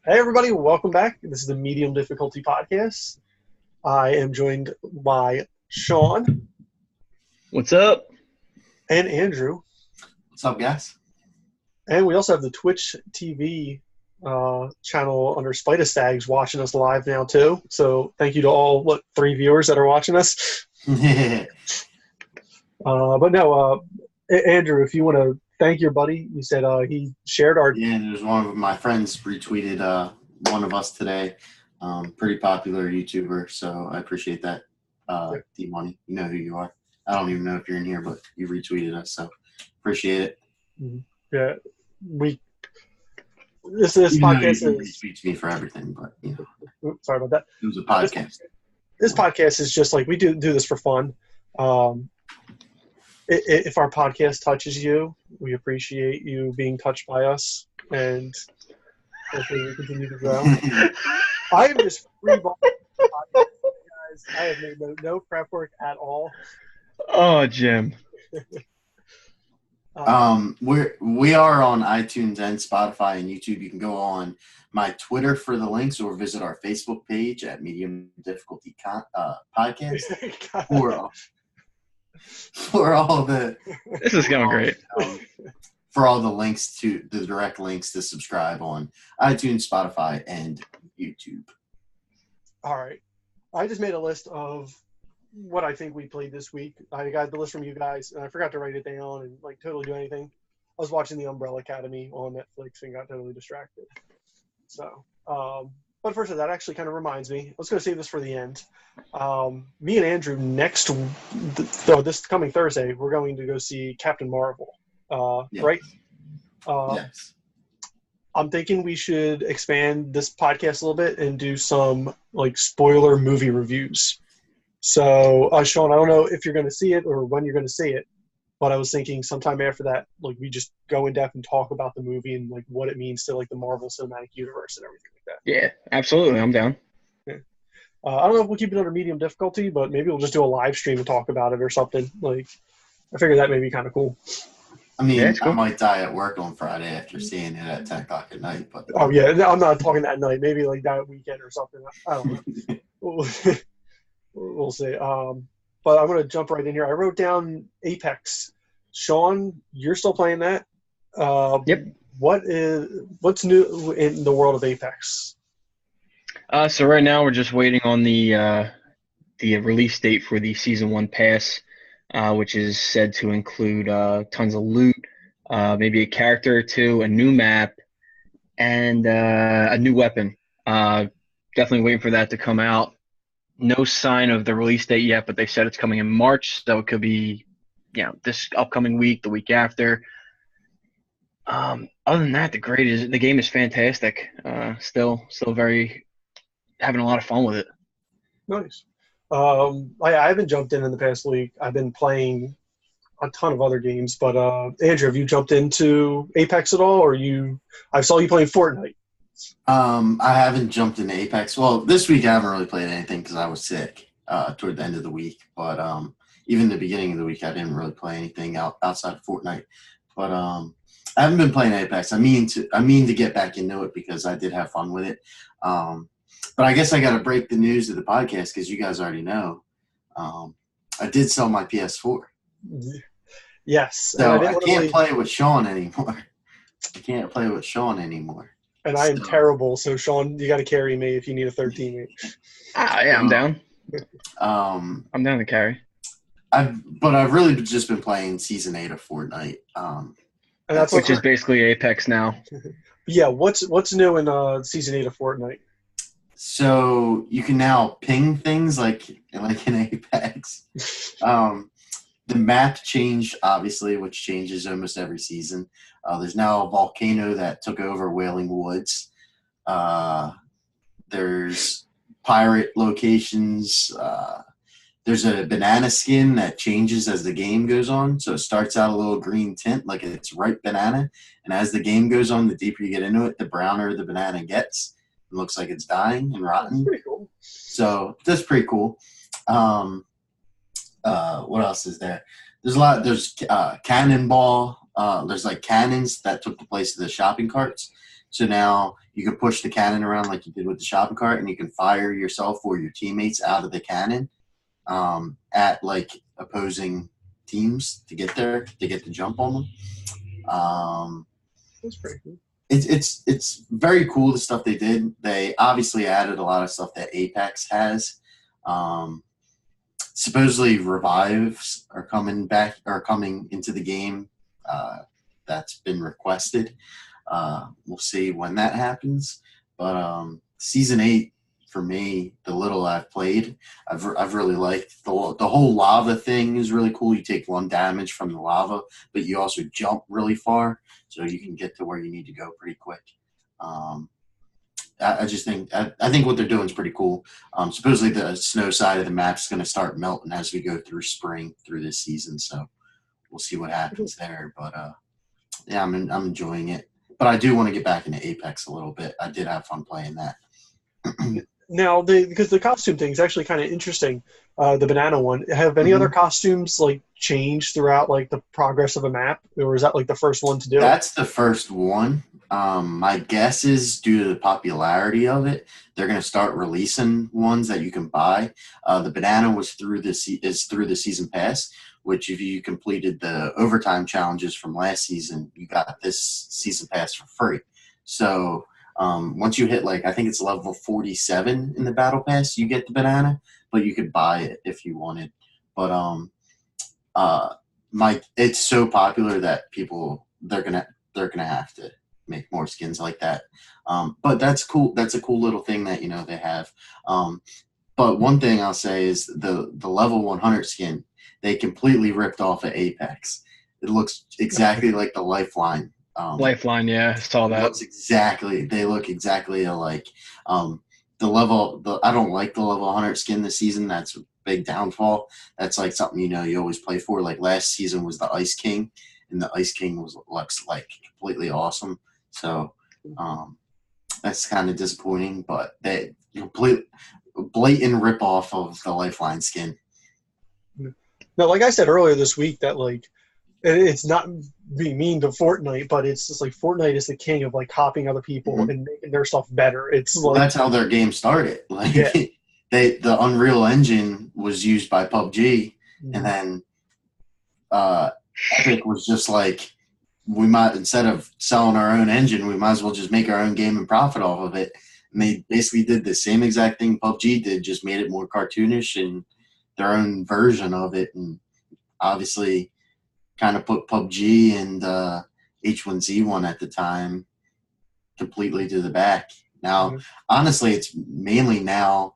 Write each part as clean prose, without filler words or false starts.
Hey, everybody, welcome back. This is the Medium Difficulty Podcast. I am joined by Sean What's up? and Andrew. What's up, guys? And we also have the Twitch TV channel under Spida Stags watching us live now, too. So thank you to all, 3 viewers that are watching us. Andrew, if you want to thank your buddy, you said he shared our... Yeah, and there's one of my friends retweeted one of us today. Pretty popular YouTuber, so I appreciate that. D-Money, you know who you are. I don't even know if you're in here, but you retweeted us, so appreciate it. Yeah, this podcast retweets me for everything, but Oops, sorry about that. it was a podcast. This podcast is just like we do this for fun. If our podcast touches you, we appreciate you being touched by us, and hopefully we continue to grow. I am just freeballing guys. I have made no prep work at all. Oh, Jim. We are on iTunes and Spotify and YouTube. You can go on my Twitter for the links or visit our Facebook page at Medium Difficulty Podcast for all the This is going great. For all the links to the direct links to subscribe on iTunes, Spotify, and YouTube. All right. I just made a list of what I think we played this week. I got the list from you guys, and I forgot to write it down and totally do anything. I was watching The Umbrella Academy on Netflix and got totally distracted. So, but first of that actually kind of reminds me. I was going to save this for the end. Me and Andrew this coming Thursday, we're going to go see Captain Marvel. Yes. Right? Yes. I'm thinking we should expand this podcast a little bit and do some spoiler movie reviews. So, Sean, I don't know if you're going to see it or when you're going to see it, but I was thinking sometime after that, we just go in depth and talk about the movie and what it means to the Marvel Cinematic Universe and everything like that. Yeah, absolutely. I'm down. Yeah. I don't know if we'll keep it under medium difficulty, but maybe we'll just do a live stream and talk about it or something. I figure that may be kind of cool. I mean, Yeah, cool. I might die at work on Friday after seeing it at 10 o'clock at night. But Oh, yeah. No, I'm not talking that night. Maybe that weekend or something. I don't know. We'll see. But I'm going to jump right in here. I wrote down Apex. Sean, you're still playing that? Yep. What's new in the world of Apex? So right now we're just waiting on the release date for the Season 1 pass, which is said to include tons of loot, maybe a character or two, a new map, and a new weapon. Definitely waiting for that to come out. No sign of the release date yet, but they said it's coming in March, so it could be, this upcoming week, the week after. Other than that, the game is fantastic. Still very having a lot of fun with it. Nice. I haven't jumped in the past week. I've been playing a ton of other games, but Andrew, have you jumped into Apex at all, or I saw you playing Fortnite. I haven't jumped into Apex. Well, this week I haven't really played anything because I was sick toward the end of the week. But even the beginning of the week, I didn't really play anything outside of Fortnite. But I haven't been playing Apex. I mean to get back into it because I did have fun with it. But I guess I got to break the news of the podcast because you guys already know. I did sell my PS4. Yes. So I can't play with Sean anymore. And I am terrible, so Sean, you got to carry me if you need a third teammate. Yeah, I'm down. I'm down to carry. But I've really just been playing Season 8 of Fortnite. Which is basically Apex now. Yeah, what's new in Season 8 of Fortnite? So you can now ping things like in Apex. The map changed, obviously, which changes almost every season. There's now a volcano that took over Wailing Woods. There's pirate locations. There's a banana skin that changes as the game goes on. So it starts out a little green tint, like it's ripe banana. And as the game goes on, the deeper you get into it, the browner the banana gets. It looks like it's dying and rotten. That's pretty cool. So that's pretty cool. What else is there? There's a lot. There's cannonball. There's cannons that took the place of the shopping carts. So now you can push the cannon around like you did with the shopping cart, and you can fire yourself or your teammates out of the cannon at like opposing teams to get there, to get the jump on them. That's pretty cool. It's very cool, the stuff they did. They obviously added a lot of stuff that Apex has. Supposedly revives are coming into the game. That's been requested. We'll see when that happens. But season 8, for me, the little I've played, I've really liked the whole lava thing is really cool. You take 1 damage from the lava, but you also jump really far, so you can get to where you need to go pretty quick. I just think I think what they're doing is pretty cool. Supposedly the snow side of the map is going to start melting as we go through spring through this season, so we'll see what happens there. But yeah, I'm enjoying it. But I do want to get back into Apex a little bit. I did have fun playing that. Now, because the costume thing is actually kind of interesting, the banana one. Have any other costumes like changed throughout like the progress of a map, or is that like the first one to do? That's the first one. My guess is due to the popularity of it, they're going to start releasing ones that you can buy. The banana was through the season pass, which if you completed the overtime challenges from last season, you got this season pass for free. So once you hit I think it's level 47 in the battle pass, you get the banana, but you could buy it if you wanted. But it's so popular that people they're gonna have to make more skins like that. But that's cool. That's a cool little thing that they have. But one thing I'll say is the level 100 skin they completely ripped off at Apex. It looks exactly like the Lifeline. Lifeline, yeah, I saw that. They look exactly alike. I don't like the level 100 skin this season. That's a big downfall. That's like something you always play for. Like last season was the Ice King, and the Ice King looks like completely awesome. So that's kind of disappointing. But they complete blatant rip off of the Lifeline skin. No, like I said earlier this week, that like it's not being mean to Fortnite, but it's just like Fortnite is the king of like copying other people and making their stuff better. It's well, that's how their game started. The Unreal Engine was used by PUBG, and then Epic was just like, instead of selling our own engine, we might as well just make our own game and profit off of it. And they basically did the same exact thing PUBG did, just made it more cartoonish and their own version of it, and obviously kind of put PUBG and H1Z1 at the time completely to the back. Now, honestly, it's mainly now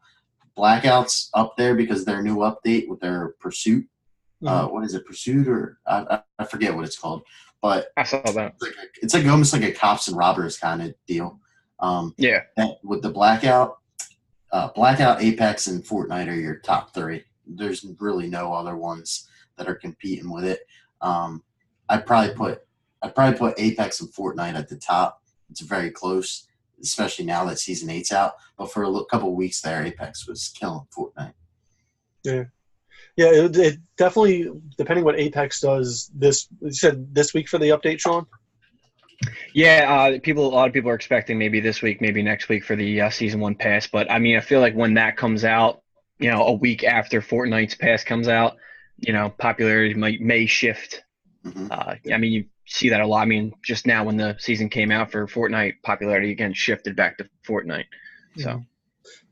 Blackout's up there because their new update with their Pursuit. What is it, Pursuit, or I forget what it's called. But I saw that. It's almost like a cops and robbers kind of deal. Yeah. With the Blackout, Apex, and Fortnite are your top 3. There's really no other ones that are competing with it. I'd probably put Apex and Fortnite at the top. It's very close, especially now that Season 8's out. But for a couple of weeks there, Apex was killing Fortnite. Yeah. Yeah, it definitely, depending what Apex does you said this week for the update, Sean? Yeah, a lot of people are expecting maybe this week, maybe next week for the Season 1 pass. But, I mean, I feel like when that comes out, a week after Fortnite's pass comes out, popularity may shift. I mean, you see that a lot. I mean, just now when the season came out for Fortnite, popularity again shifted back to Fortnite. So,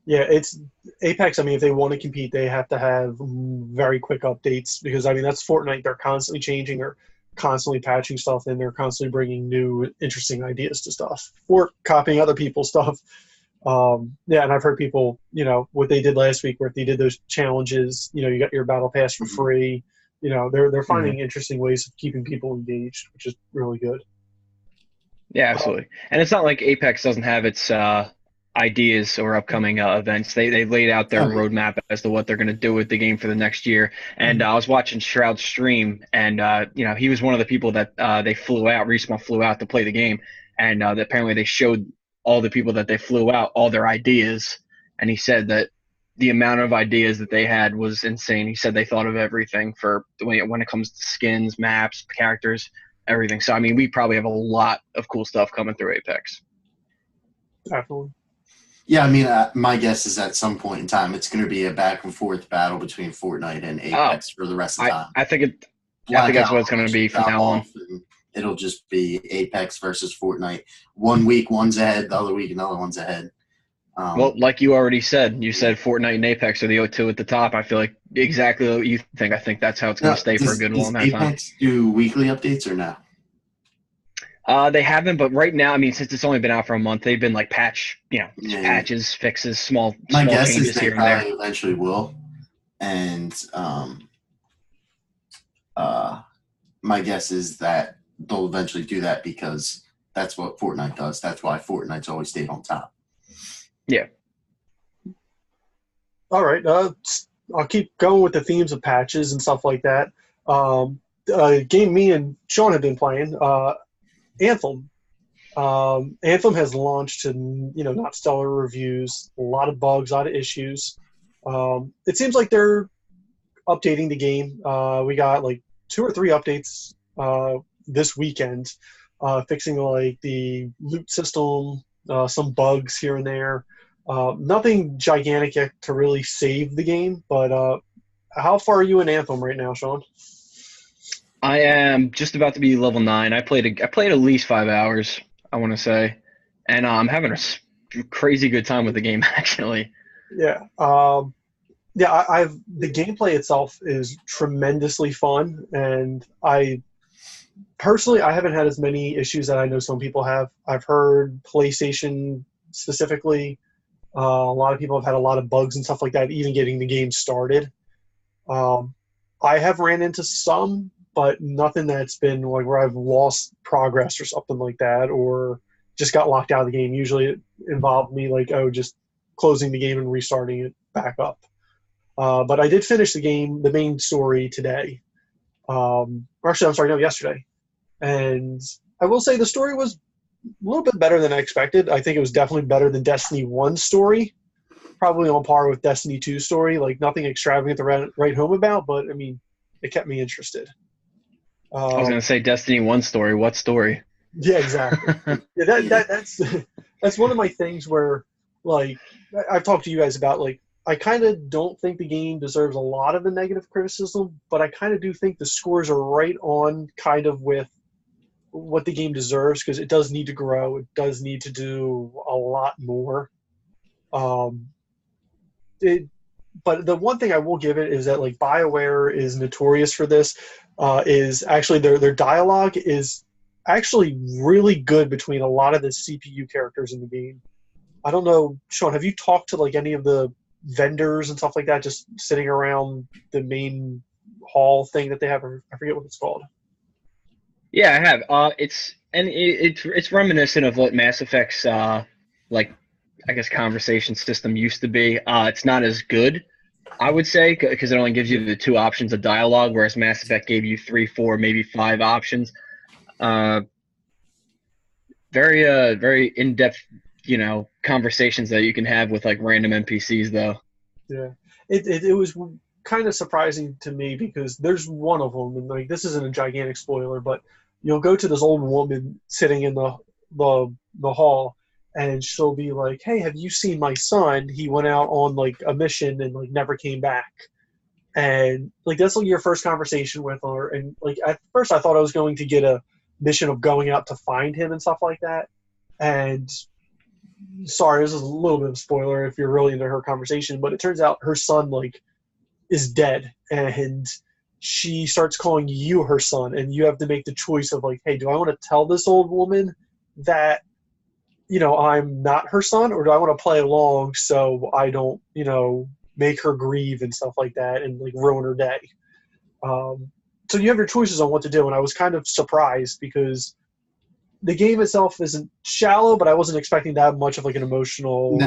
yeah, it's Apex. I mean, if they want to compete, they have to have very quick updates because I mean that's Fortnite. They're constantly changing or constantly patching stuff in. They're constantly bringing new, interesting ideas to stuff or copying other people's stuff. Yeah, and I've heard people, what they did last week, where if they did those challenges, you got your battle pass for free. They're finding interesting ways of keeping people engaged, which is really good. Yeah, absolutely. And it's not like Apex doesn't have its ideas or upcoming events. They laid out their roadmap as to what they're going to do with the game for the next year. And I was watching Shroud's stream, and he was one of the people that Respawn flew out to play the game, and apparently they showed all the people that they flew out all their ideas, and he said that the amount of ideas that they had was insane. He said they thought of everything for when it comes to skins, maps, characters, everything. So I mean, we probably have a lot of cool stuff coming through Apex. Definitely. Yeah, I mean, my guess is at some point in time, it's going to be a back and forth battle between Fortnite and Oh, Apex for the rest of the time. I think that's Blackout what it's going to will be from drop now on. off, and it'll just be Apex versus Fortnite. 1 week, one's ahead. The other week, another one's ahead. Well, like you already said, you said Fortnite and Apex are the two at the top. I feel like exactly what you think. I think that's how it's going Now, to stay for a good does long time. Apex do weekly updates or no? They haven't, but right now, I mean, since it's only been out for a month, they've been like patches, fixes, small My guess is changes they here and there. probably eventually will, and my guess is that they'll eventually do that because that's what Fortnite does. That's why Fortnite's always stayed on top. Yeah. All right. I'll keep going with the themes of patches and stuff like that. Game me and Sean have been playing, Anthem. Anthem has launched and not stellar reviews, a lot of bugs, a lot of issues. It seems like they're updating the game. We got like 2 or 3 updates this weekend, fixing like the loot system, some bugs here and there. Nothing gigantic yet to really save the game, but how far are you in Anthem right now, Sean? I am just about to be level 9. I played at least 5 hours, I want to say, and I'm having a crazy good time with the game actually. Yeah. The gameplay itself is tremendously fun, and I haven't had as many issues that I know some people have. I've heard PlayStation specifically, a lot of people have had a lot of bugs and stuff like that, even getting the game started. I have ran into some, but nothing that's been like where I've lost progress or something like that, or just got locked out of the game. Usually it involved me just closing the game and restarting it back up. But I did finish the main story today. Actually, I'm sorry, no, yesterday. And I will say the story was a little bit better than I expected. I think it was definitely better than Destiny 1's story. Probably on par with Destiny 2's story. Like, nothing extravagant to write home about, but, I mean, it kept me interested. I was going to say Destiny 1 story. What story? Yeah, exactly. Yeah, that's one of my things where, like, I've talked to you guys about, like, I kind of don't think the game deserves a lot of the negative criticism, but I kind of do think the scores are right on kind of with what the game deserves, because it does need to grow. It does need to do a lot more. But the one thing I will give it is that, like, BioWare is notorious for this, is actually their dialogue is actually really good between a lot of the CPU characters in the game. I don't know, Sean, have you talked to, like, any of the vendors and stuff like that, just sitting around the main hall thing that they have? I forget what it's called. Yeah, I have. It's reminiscent of what Mass Effect's like, I guess, conversation system used to be. It's not as good, I would say, because it only gives you the 2 options of dialogue, whereas Mass Effect gave you 3, 4, maybe 5 options. Very in-depth, conversations that you can have with like random NPCs, though. Yeah, it was kind of surprising to me because there's one of them, and like, this isn't a gigantic spoiler, but you'll go to this old woman sitting in the hall, and she'll be like, "Hey, have you seen my son? He went out on like a mission and like never came back." And like, that's like your first conversation with her, and like at first I thought I was going to get a mission of going out to find him and stuff like that. And sorry, this is a little bit of a spoiler if you're really into her conversation, but it turns out her son like is dead, and she starts calling you her son, and you have to make the choice of like, hey, do I want to tell this old woman that I'm not her son, or do I want to play along so I don't make her grieve and stuff like that and like ruin her day? So you have your choices on what to do, and I was kind of surprised because the game itself isn't shallow, but I wasn't expecting that much of like an emotional.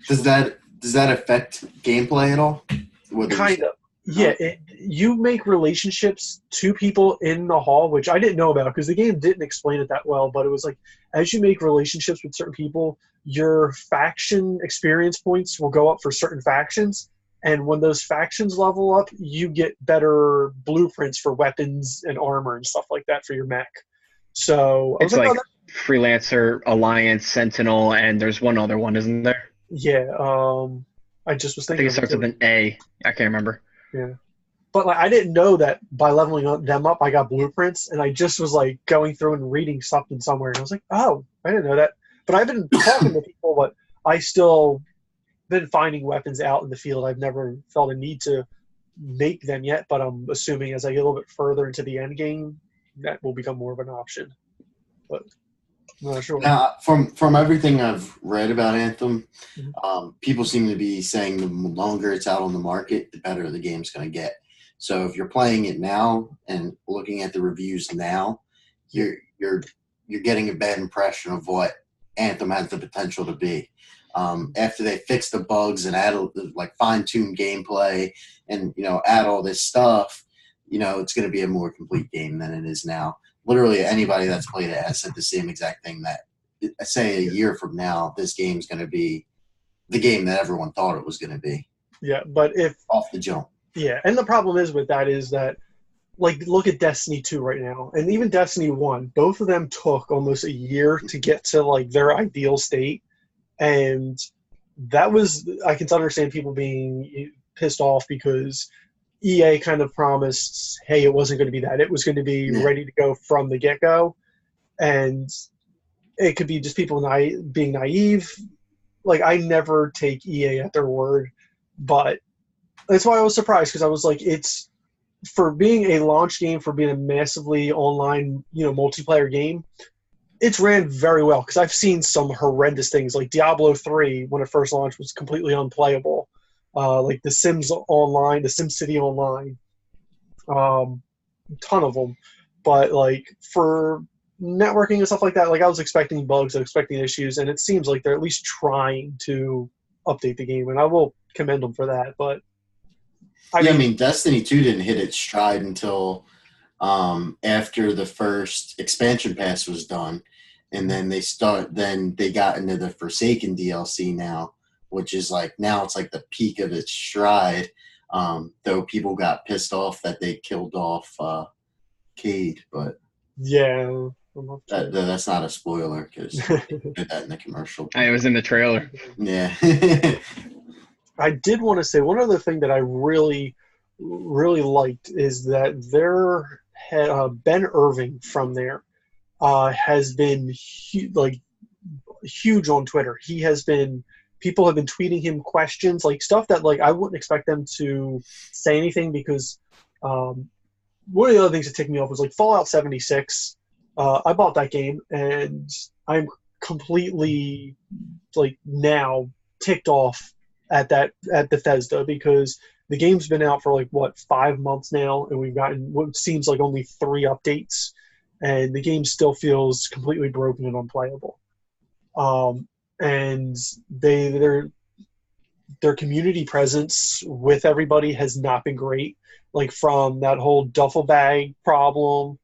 Does that affect gameplay at all? Kind of. Yeah, you make relationships to people in the hall, which I didn't know about because the game didn't explain it that well, but it was like, as you make relationships with certain people, your faction experience points will go up for certain factions, and when those factions level up, you get better blueprints for weapons and armor and stuff like that for your mech. So I was It's like Freelancer, Alliance, Sentinel, and there's one other one, isn't there? Yeah. I just was I thinking think it of it starts with too. an A. I can't remember. Yeah. But like, I didn't know that by leveling them up, I got blueprints, and I just was like going through and reading something somewhere, and I was like, oh, I didn't know that. But I've been talking to people, but I still been finding weapons out in the field. I've never felt a need to make them yet, but I'm assuming as I get a little bit further into the end game, that will become more of an option. But I'm not sure. Now, from everything I've read about Anthem, Mhm. people seem to be saying the longer it's out on the market, the better the game's going to get. So if you're playing it now and looking at the reviews now, you're you're getting a bad impression of what Anthem has the potential to be. After they fix the bugs and add like fine-tune gameplay and add all this stuff, it's going to be a more complete game than it is now. Literally anybody that's played it has said the same exact thing, that say a year from now, this game's going to be the game that everyone thought it was going to be Yeah, but if off the jump. yeah, and the problem is with that is that like look at Destiny 2 right now, and even Destiny 1, both of them took almost a year to get to like their ideal state, and that was I can understand people being pissed off because EA kind of promised, hey, it wasn't going to be that. It was going to be Yeah. ready to go from the get-go, and it could be just people being naive. Like, I never take EA at their word, but that's why I was surprised, because I was like, it's for being a launch game, for being a massively online, multiplayer game, it's ran very well, because I've seen some horrendous things. Like Diablo 3, when it first launched, was completely unplayable. Like The Sims Online, The Sim City Online, ton of them. But like for networking and stuff like that, like I was expecting bugs, I was expecting issues, and it seems like they're at least trying to update the game, and I will commend them for that. But I mean, Destiny 2 didn't hit its stride until after the first expansion pass was done, and then they got into the Forsaken DLC now, which is like now it's like the peak of its stride. Though people got pissed off that they killed off Cade, but yeah. that's not a spoiler because they did that in the commercial. It was in the trailer. Yeah. I did want to say one other thing that I really, really liked is that Ben Irving from there has been huge on Twitter. People have been tweeting him questions, like stuff that like I wouldn't expect them to say anything, because one of the other things that ticked me off was like Fallout 76. I bought that game, and I'm completely like now ticked off at Bethesda, because the game's been out for like 5 months now, and we've gotten what seems like only 3 updates, and the game still feels completely broken and unplayable. And their community presence with everybody has not been great. Like from that whole duffel bag problem,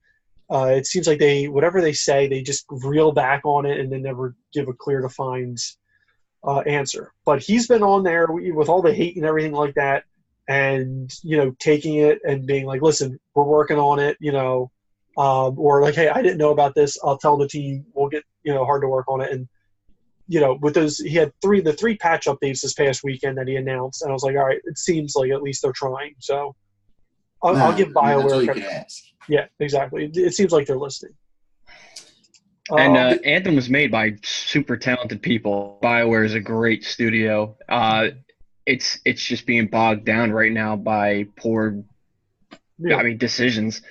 it seems like whatever they say, they just reel back on it and then never give a clear, defined answer. But he's been on there with all the hate and everything like that, and taking it and being like, listen, we're working on it, or like, hey, I didn't know about this, I'll tell the team, we'll get hard to work on it. And with those, he had the 3 patch updates this past weekend that he announced, and I was like, all right, it seems like at least they're trying. So I'll give BioWare that's all you credit. can ask. Yeah, exactly. It seems like they're listening. And Anthem was made by super talented people. BioWare is a great studio. It's just being bogged down right now by poor, decisions.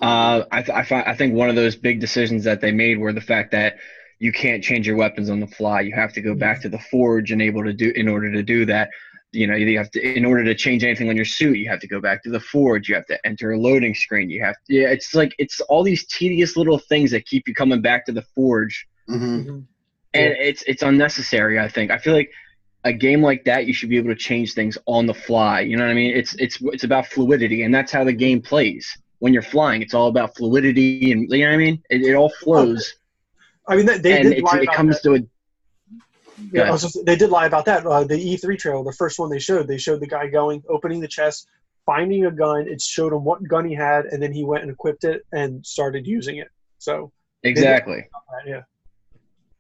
I think one of those big decisions that they made were the fact that you can't change your weapons on the fly. You have to go back to the forge in order to do that. You have to, in order to change anything on your suit, you have to go back to the forge. You have to enter a loading screen. It's all these tedious little things that keep you coming back to the forge. Mm-hmm. Mhm. And it's unnecessary, I think. I feel like a game like that, you should be able to change things on the fly. You know what I mean? It's about fluidity, and that's how the game plays. When you're flying, it's all about fluidity, and you know what I mean? It all flows. I mean, they did lie about that. Yeah, they did lie about that. The E3 trailer, the first one they showed the guy opening the chest, finding a gun. It showed him what gun he had, and then he went and equipped it and started using it. So exactly. Yeah.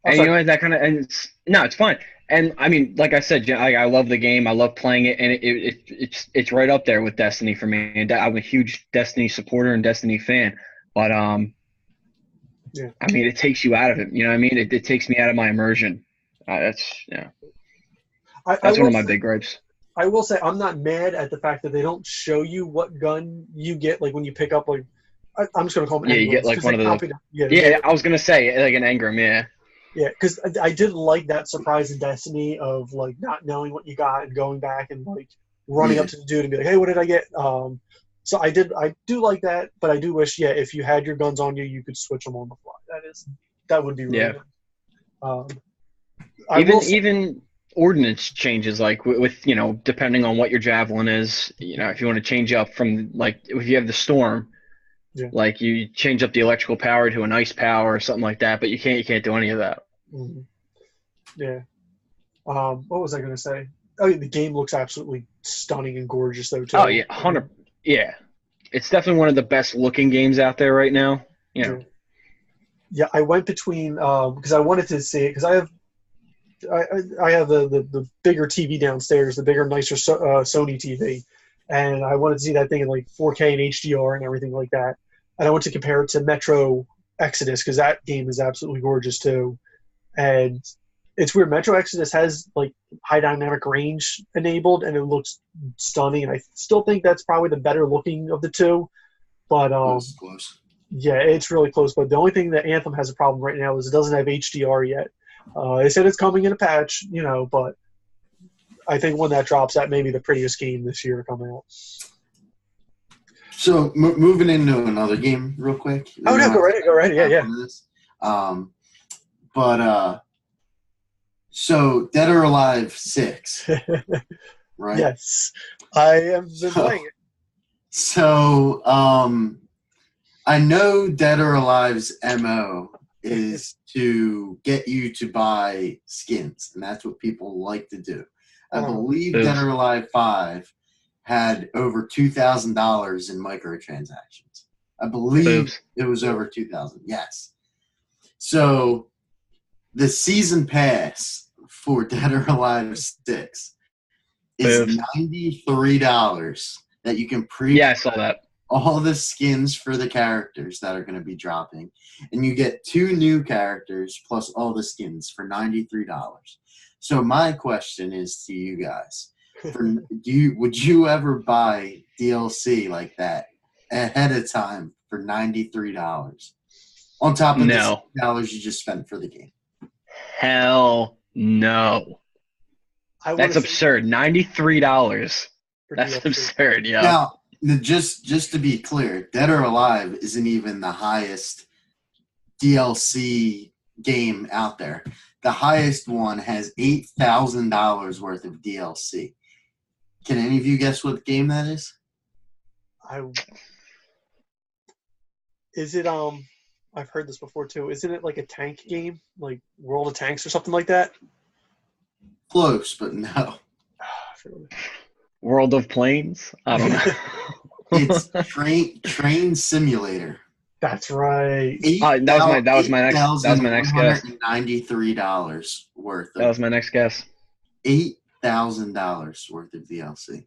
I'm And you sorry. know that kind of and no, it's fine. And I mean, like I said, I love the game. I love playing it, and it's right up there with Destiny for me. And I'm a huge Destiny supporter and Destiny fan. But Yeah. I mean, it takes you out of it. You know what I mean? It takes me out of my immersion. I That's one will of my say, big gripes. I will say I'm not mad at the fact that they don't show you what gun you get, like when you pick up, like I'm just gonna call them Yeah, you get engrams like because they one of the. copy them. Yeah, the Yeah, melee. I was gonna say like an engram. Yeah, Yeah, because I did like that surprise in Destiny of like not knowing what you got and going back and like running up Yeah. to the dude and be like, hey, what did I get? So I do like that, but I do wish, yeah, if you had your guns on you, you could switch them on the fly. That would be really yeah. nice. Um, I will say, Even ordnance changes like with depending on what your javelin is. If you want to change up from like if you have the storm, yeah. like you change up the electrical power to an ice power or something like that. But you can't do any of that. Mhm. Yeah. What was I going to say? Oh, yeah, the game looks absolutely stunning and gorgeous, though, Oh too. yeah, 100. Yeah, it's definitely one of the best looking games out there right now. Yeah. Yeah, I went between because I wanted to see it because I have the bigger TV downstairs, the bigger, nicer Sony TV, and I wanted to see that thing in like 4K and HDR and everything like that. And I want to compare it to Metro Exodus because that game is absolutely gorgeous too. And it's weird. Metro Exodus has like high dynamic range enabled, and it looks stunning. And I still think that's probably the better looking of the two. But Close. yeah, it's really close. But the only thing that Anthem has a problem right now is it doesn't have HDR yet. They said it's coming in a patch, but I think when that drops, that may be the prettiest game this year coming out. So moving into another game real quick. Oh no, go right, yeah, yeah. So Dead or Alive 6, right? Yes, I have been playing it. So I know Dead or Alive's MO is to get you to buy skins, and that's what people like to do. I believe Dead or Alive 5 had over $2,000 in microtransactions. I believe it was over 2,000. Yes. So the season pass for Dead or Alive 6 is $93 that you can Yeah, I saw that. all the skins for the characters that are going to be dropping, and you get 2 new characters plus all the skins for $93. So my question is to you guys: would you ever buy DLC like that ahead of time for $93 on top of the $6 you just spent for the game? Hell no. That's absurd. $93. That's absurd, yeah. Now, just to be clear, Dead or Alive isn't even the highest DLC game out there. The highest one has $8,000 worth of DLC. Can any of you guess what game that is? Is it I've heard this before too. Isn't it like a tank game, like World of Tanks or something like that? Close, but no. World of Planes? I don't know. It's Train Simulator. That's right. That was my next guess. $93 worth. That was my next guess. $8,000 worth of DLC.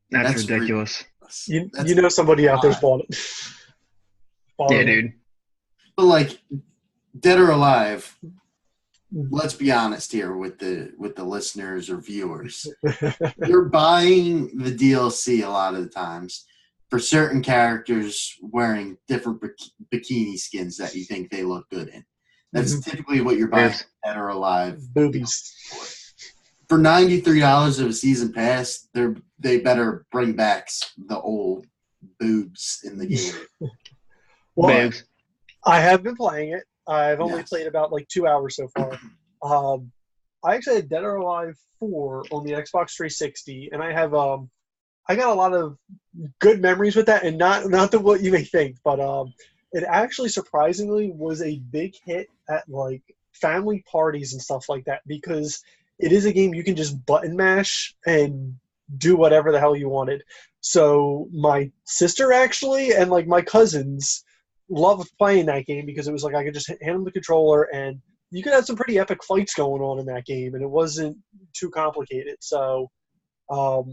That's ridiculous. You know somebody out there's bought it. Yeah, dude. But like Dead or Alive, let's be honest here with the listeners or viewers. You're buying the DLC a lot of the times for certain characters wearing different bikini skins that you think they look good in. That's typically what you're buying Dead or Alive. Boobies. For $93 of a season pass, they better bring back the old boobs in the game. Well, I have been playing it. I've only played about like 2 hours so far. I actually had Dead or Alive 4 on the Xbox 360, and I have I got a lot of good memories with that, and not what you may think, but it actually surprisingly was a big hit at like family parties and stuff like that because it is a game you can just button mash and do whatever the hell you wanted. So my sister actually and like my cousins loved playing that game because it was like I could just hand them the controller and you could have some pretty epic fights going on in that game, and it wasn't too complicated. So I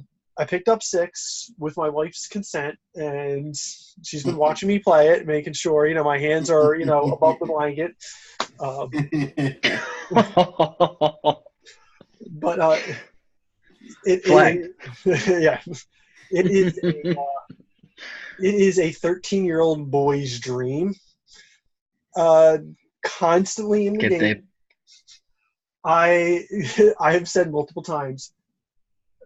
picked up 6 with my wife's consent, and she's been watching me play it, making sure, my hands are, above the blanket. But yeah, it is a 13-year-old boy's dream. Constantly in the game. I have said multiple times,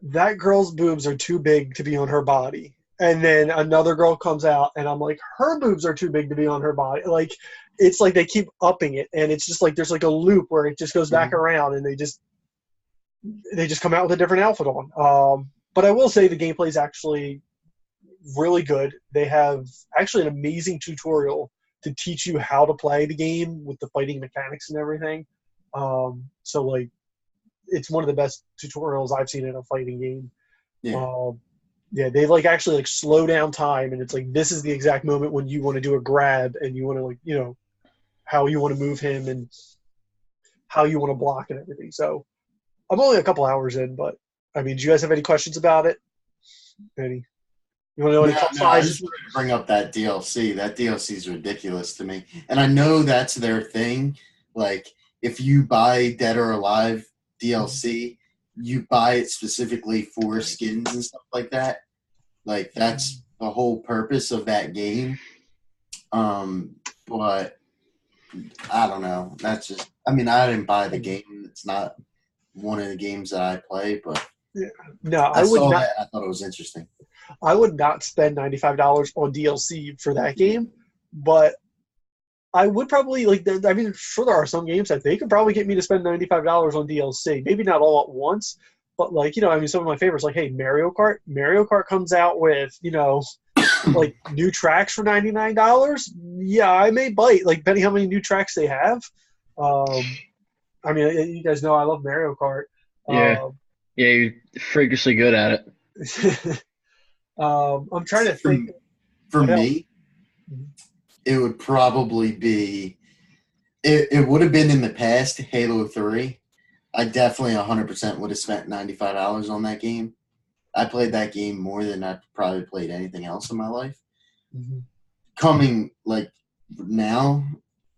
that girl's boobs are too big to be on her body. And then another girl comes out, and I'm like, her boobs are too big to be on her body. Like, it's like they keep upping it, and it's just like there's like a loop where it just goes back around, and they just come out with a different outfit on. But I will say the gameplay is actually really good. They have actually an amazing tutorial to teach you how to play the game with the fighting mechanics and everything. So like, it's one of the best tutorials I've seen in a fighting game. Yeah, they like actually like slow down time, and it's like, this is the exact moment when you want to do a grab, and you want to, like, how you want to move him and how you want to block and everything. So I'm only a couple hours in, but I mean, do you guys have any questions about it? Any? You want to know any top I five? just wanted to bring up that DLC. That DLC is ridiculous to me, and I know that's their thing. Like, if you buy Dead or Alive DLC, you buy it specifically for skins and stuff like that. Like, that's the whole purpose of that game. But I don't know. That's just, I mean, I didn't buy the game. It's not one of the games that I play, but no, I would saw not. that. I thought it was interesting. I would not spend $95 on DLC for that game, but I would probably, like, I mean, sure, there are some games that they could probably get me to spend $95 on DLC. Maybe not all at once, but, like, I mean, some of my favorites, like, hey, Mario Kart. Mario Kart comes out with, like, new tracks for $99. Yeah, I may bite, like, depending how many new tracks they have. I mean, you guys know I love Mario Kart. Yeah, you're freakishly good at it. I'm trying to think. For me, it would probably be it would have been in the past Halo 3. I definitely 100% would have spent $95 on that game. I played that game more than I probably played anything else in my life. Coming like now,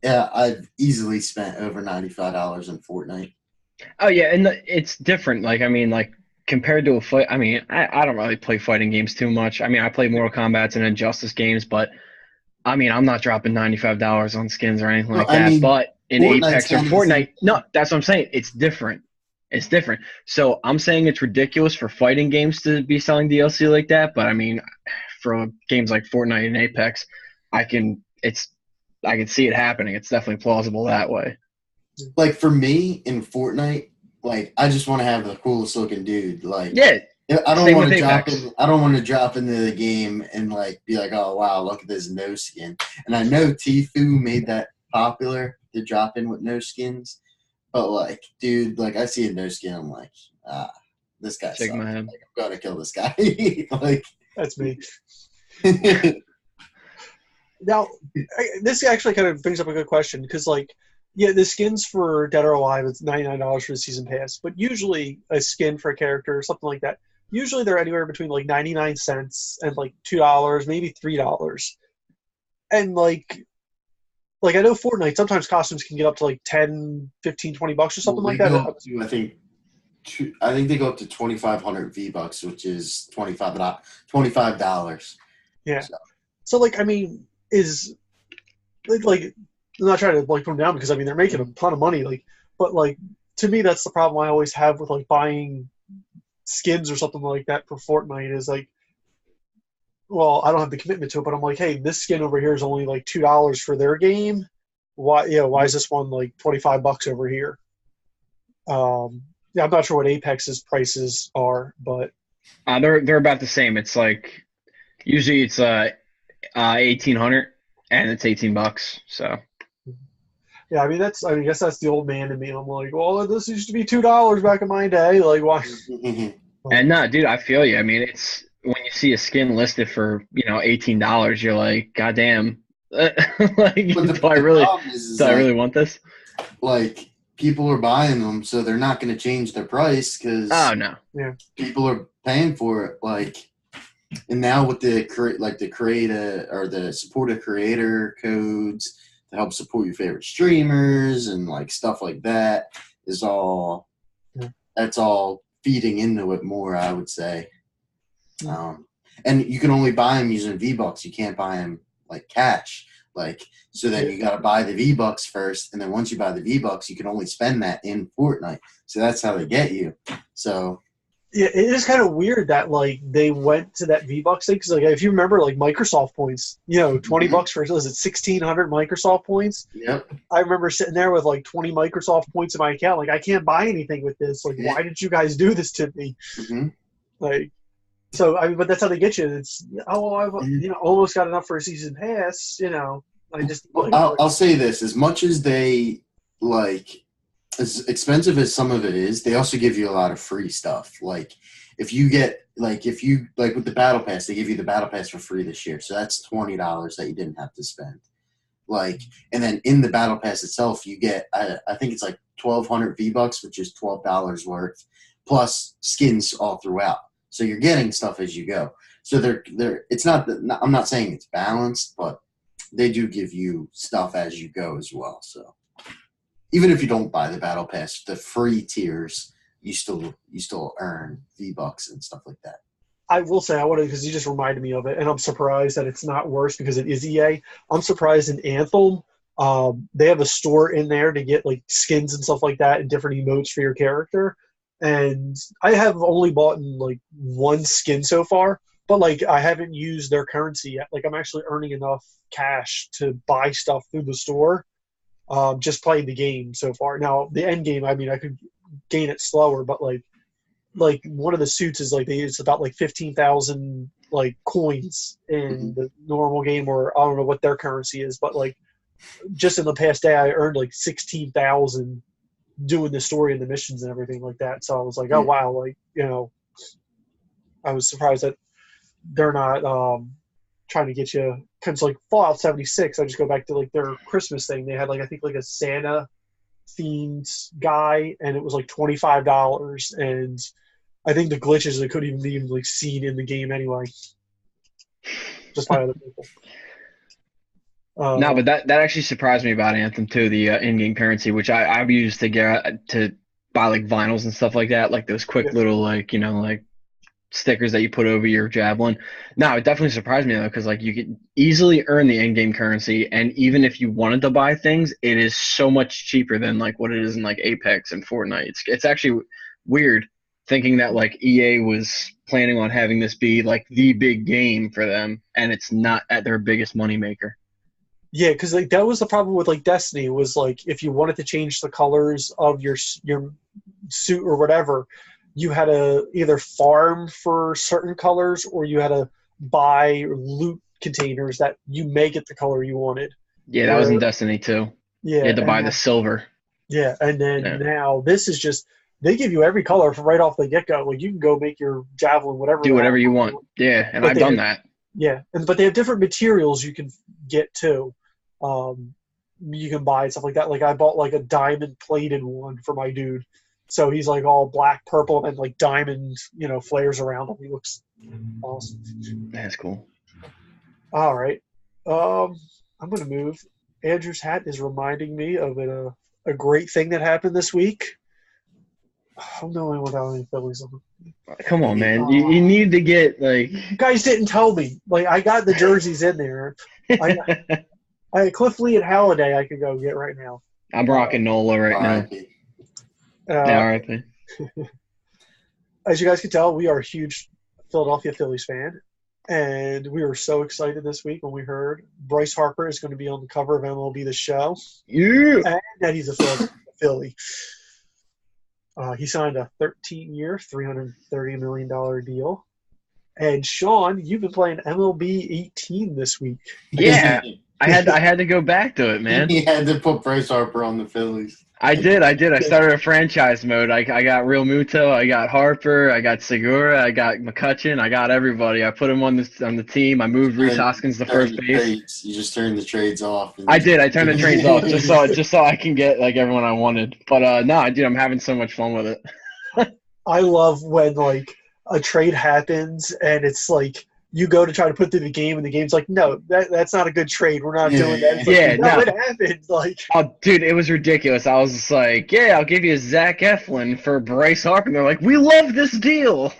yeah, I've easily spent over $95 in Fortnite. Oh yeah, and it's different. Like, I mean, like, compared to a fight, I mean, I don't really play fighting games too much. I mean, I play Mortal Kombat and Injustice games, but I mean, I'm not dropping $95 on skins or anything like that. I mean, but in Apex or Fortnite, no, that's what I'm saying. It's different. It's different. So I'm saying it's ridiculous for fighting games to be selling DLC like that. But I mean, for games like Fortnite and Apex, I can see it happening. It's definitely plausible that way. Like, for me in Fortnite, like, I just want to have the coolest looking dude. Like, yeah. I don't want to drop in. I don't want to drop into the game and like be like, oh wow, look at this no skin. And I know Tfue made that popular to drop in with no skins, but like, dude, like, I see a no skin, I'm like, this guy sucks. Like, I'm gonna kill this guy. Like, that's me. Now, this actually kind of brings up a good question because, like, yeah, the skins for Dead or Alive, it's $99 for the season pass, but usually a skin for a character or something like that, usually they're anywhere between like 99 cents and like $2, maybe $3. And like I know Fortnite, sometimes costumes can get up to like 10, 15, 20 bucks or something like that. I think they go up to 2,500 V-Bucks, which is $25. Yeah. So like, I mean, is like, I'm not trying to like put them down because I mean they're making a ton of money, like, but like, to me that's the problem I always have with like buying skins or something like that for Fortnite is like, well, I don't have the commitment to it, but I'm like, hey, this skin over here is only like $2 for their game. Why is this one like $25 over here? Yeah, I'm not sure what Apex's prices are, but they're about the same. It's like usually it's 1,800 and it's $18. So yeah, I guess that's the old man in me. I'm like, well, this used to be $2 back in my day. Like, why? And no, dude, I feel you. I mean, it's when you see a skin listed for $18, you're like, goddamn. Like, do I really want this? like people are buying them, so they're not going to change their price because no. people are paying for it. Like, and now with the creator or the supporter creator codes to help support your favorite streamers and like stuff like that is all. That's all feeding into it more, I would say. And you can only buy them using V-Bucks. You can't buy them like cash. Like, so then you got to buy the V-Bucks first, and then once you buy the V-Bucks, you can only spend that in Fortnite. So that's how they get you. So yeah, it is kind of weird that like they went to that V-Bucks thing because like if you remember like Microsoft points, $20 for was it 1,600 Microsoft points? Yep. I remember sitting there with like 20 Microsoft points in my account. Like I can't buy anything with this. Like why did you guys do this to me? Mm-hmm. Like. So I mean, but that's how they get you. It's I've almost got enough for a season pass. I just. I'll say this: as much as they like, as expensive as some of it is, they also give you a lot of free stuff. Like if you with the battle pass, they give you the battle pass for free this year. So that's $20 that you didn't have to spend. Like, and then in the battle pass itself, you get I think it's like 1,200 V-Bucks, which is $12 worth, plus skins all throughout. So you're getting stuff as you go. So it's not that I'm not saying it's balanced, but they do give you stuff as you go as well. So even if you don't buy the battle pass, the free tiers, you still earn V-Bucks and stuff like that. I will say because you just reminded me of it, and I'm surprised that it's not worse because it is EA. I'm surprised in Anthem, they have a store in there to get like skins and stuff like that and different emotes for your character. And I have only bought like one skin so far, but like I haven't used their currency yet. Like I'm actually earning enough cash to buy stuff through the store, just playing the game so far. Now the end game, I mean, I could gain it slower, but like one of the suits is like it's about like 15,000 like coins in the normal game, or I don't know what their currency is, but like just in the past day I earned like 16,000 doing the story and the missions and everything like that. So I was like, oh wow, like I was surprised that they're not trying to get you, because like Fallout 76, I just go back to like their Christmas thing. They had like I think like a Santa themed guy, and it was like $25, and I think the glitches they couldn't even be like seen in the game anyway, just by other people. No, but that actually surprised me about Anthem too. The in-game currency, which I've used to buy like vinyls and stuff like that, like those quick little like stickers that you put over your javelin. No, it definitely surprised me though, because like you could easily earn the in-game currency, and even if you wanted to buy things, it is so much cheaper than like what it is in like Apex and Fortnite. It's actually weird thinking that like EA was planning on having this be like the big game for them, and it's not at their biggest moneymaker. Yeah, because like that was the problem with like Destiny, was like if you wanted to change the colors of your suit or whatever, you had to either farm for certain colors or you had to buy loot containers that you make it the color you wanted. Yeah, that was in Destiny too. Yeah, you had to buy the silver. Yeah, and then now this is just they give you every color from right off the get go. Like you can go make your javelin whatever. Do whatever you want. Yeah, and I've done that. Yeah, but they have different materials you can get too. You can buy stuff like that. Like I bought like a diamond plated one for my dude, so he's like all black, purple, and like diamond, flares around him. He looks awesome. That's cool. All right, I'm gonna move. Andrew's hat is reminding me of a great thing that happened this week. I'm the only one without any Phillies on. Come on, man. You need to get like. You guys didn't tell me. Like I got the jerseys in there. I had Cliff Lee and Halliday I could go get right now. I'm rocking Nola right now. RIP. As you guys can tell, we are a huge Philadelphia Phillies fan, and we were so excited this week when we heard Bryce Harper is going to be on the cover of MLB The Show. Yeah. And that he's a Philly. He signed a 13-year, $330 million deal. And Sean, you've been playing MLB 18 this week. Yeah. I had to go back to it, man. He had to put Bryce Harper on the Phillies. I did. I started a franchise mode. I got Real Muto, I got Harper, I got Segura, I got McCutcheon, I got everybody. I put them on the team. I moved Rhys Hoskins to first base. You just turned the trades off. I did. I turned the trades off just so I can get like everyone I wanted. But no, dude, I'm having so much fun with it. I love when like a trade happens and it's like you go to try to put through the game and the game's like, no, that's not a good trade. We're not doing that. It's like, Yeah, no. It happened. Like, oh, dude, it was ridiculous. I was just like, yeah, I'll give you Zach Eflin for Bryce Harper. And they're like, we love this deal.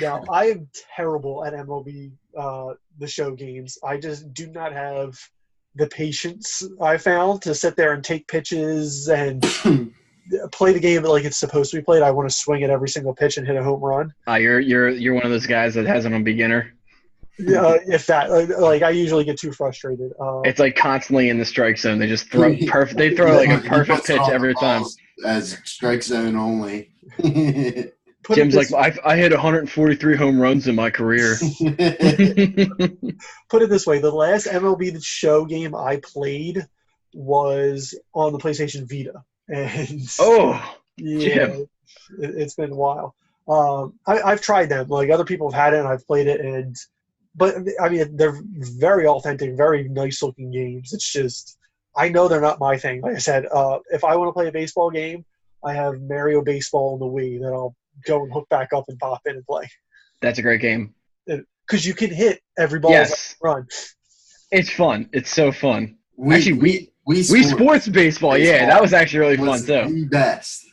now, I am terrible at MLB, the show games. I just do not have the patience, I found, to sit there and take pitches and play the game like it's supposed to be played. I want to swing at every single pitch and hit a home run. You're one of those guys that has it on beginner. If that, like, I usually get too frustrated. It's like constantly in the strike zone. They just throw perfect. They throw like a perfect pitch every time. As strike zone only. Jim's like, I hit 143 home runs in my career. Put it this way: the last MLB The Show game I played was on the PlayStation Vita, and Jim. it's been a while. I've tried them. Like, other people have had it, and I've played it, but I mean, they're very authentic, very nice looking games. It's just, I know they're not my thing. Like I said, if I want to play a baseball game, I have Mario Baseball on the Wii that I'll go and hook back up and pop in and play. That's a great game. Because you can hit every ball run. It's fun. It's so fun. Wii Sports Baseball. Yeah, that was actually really fun too. The best.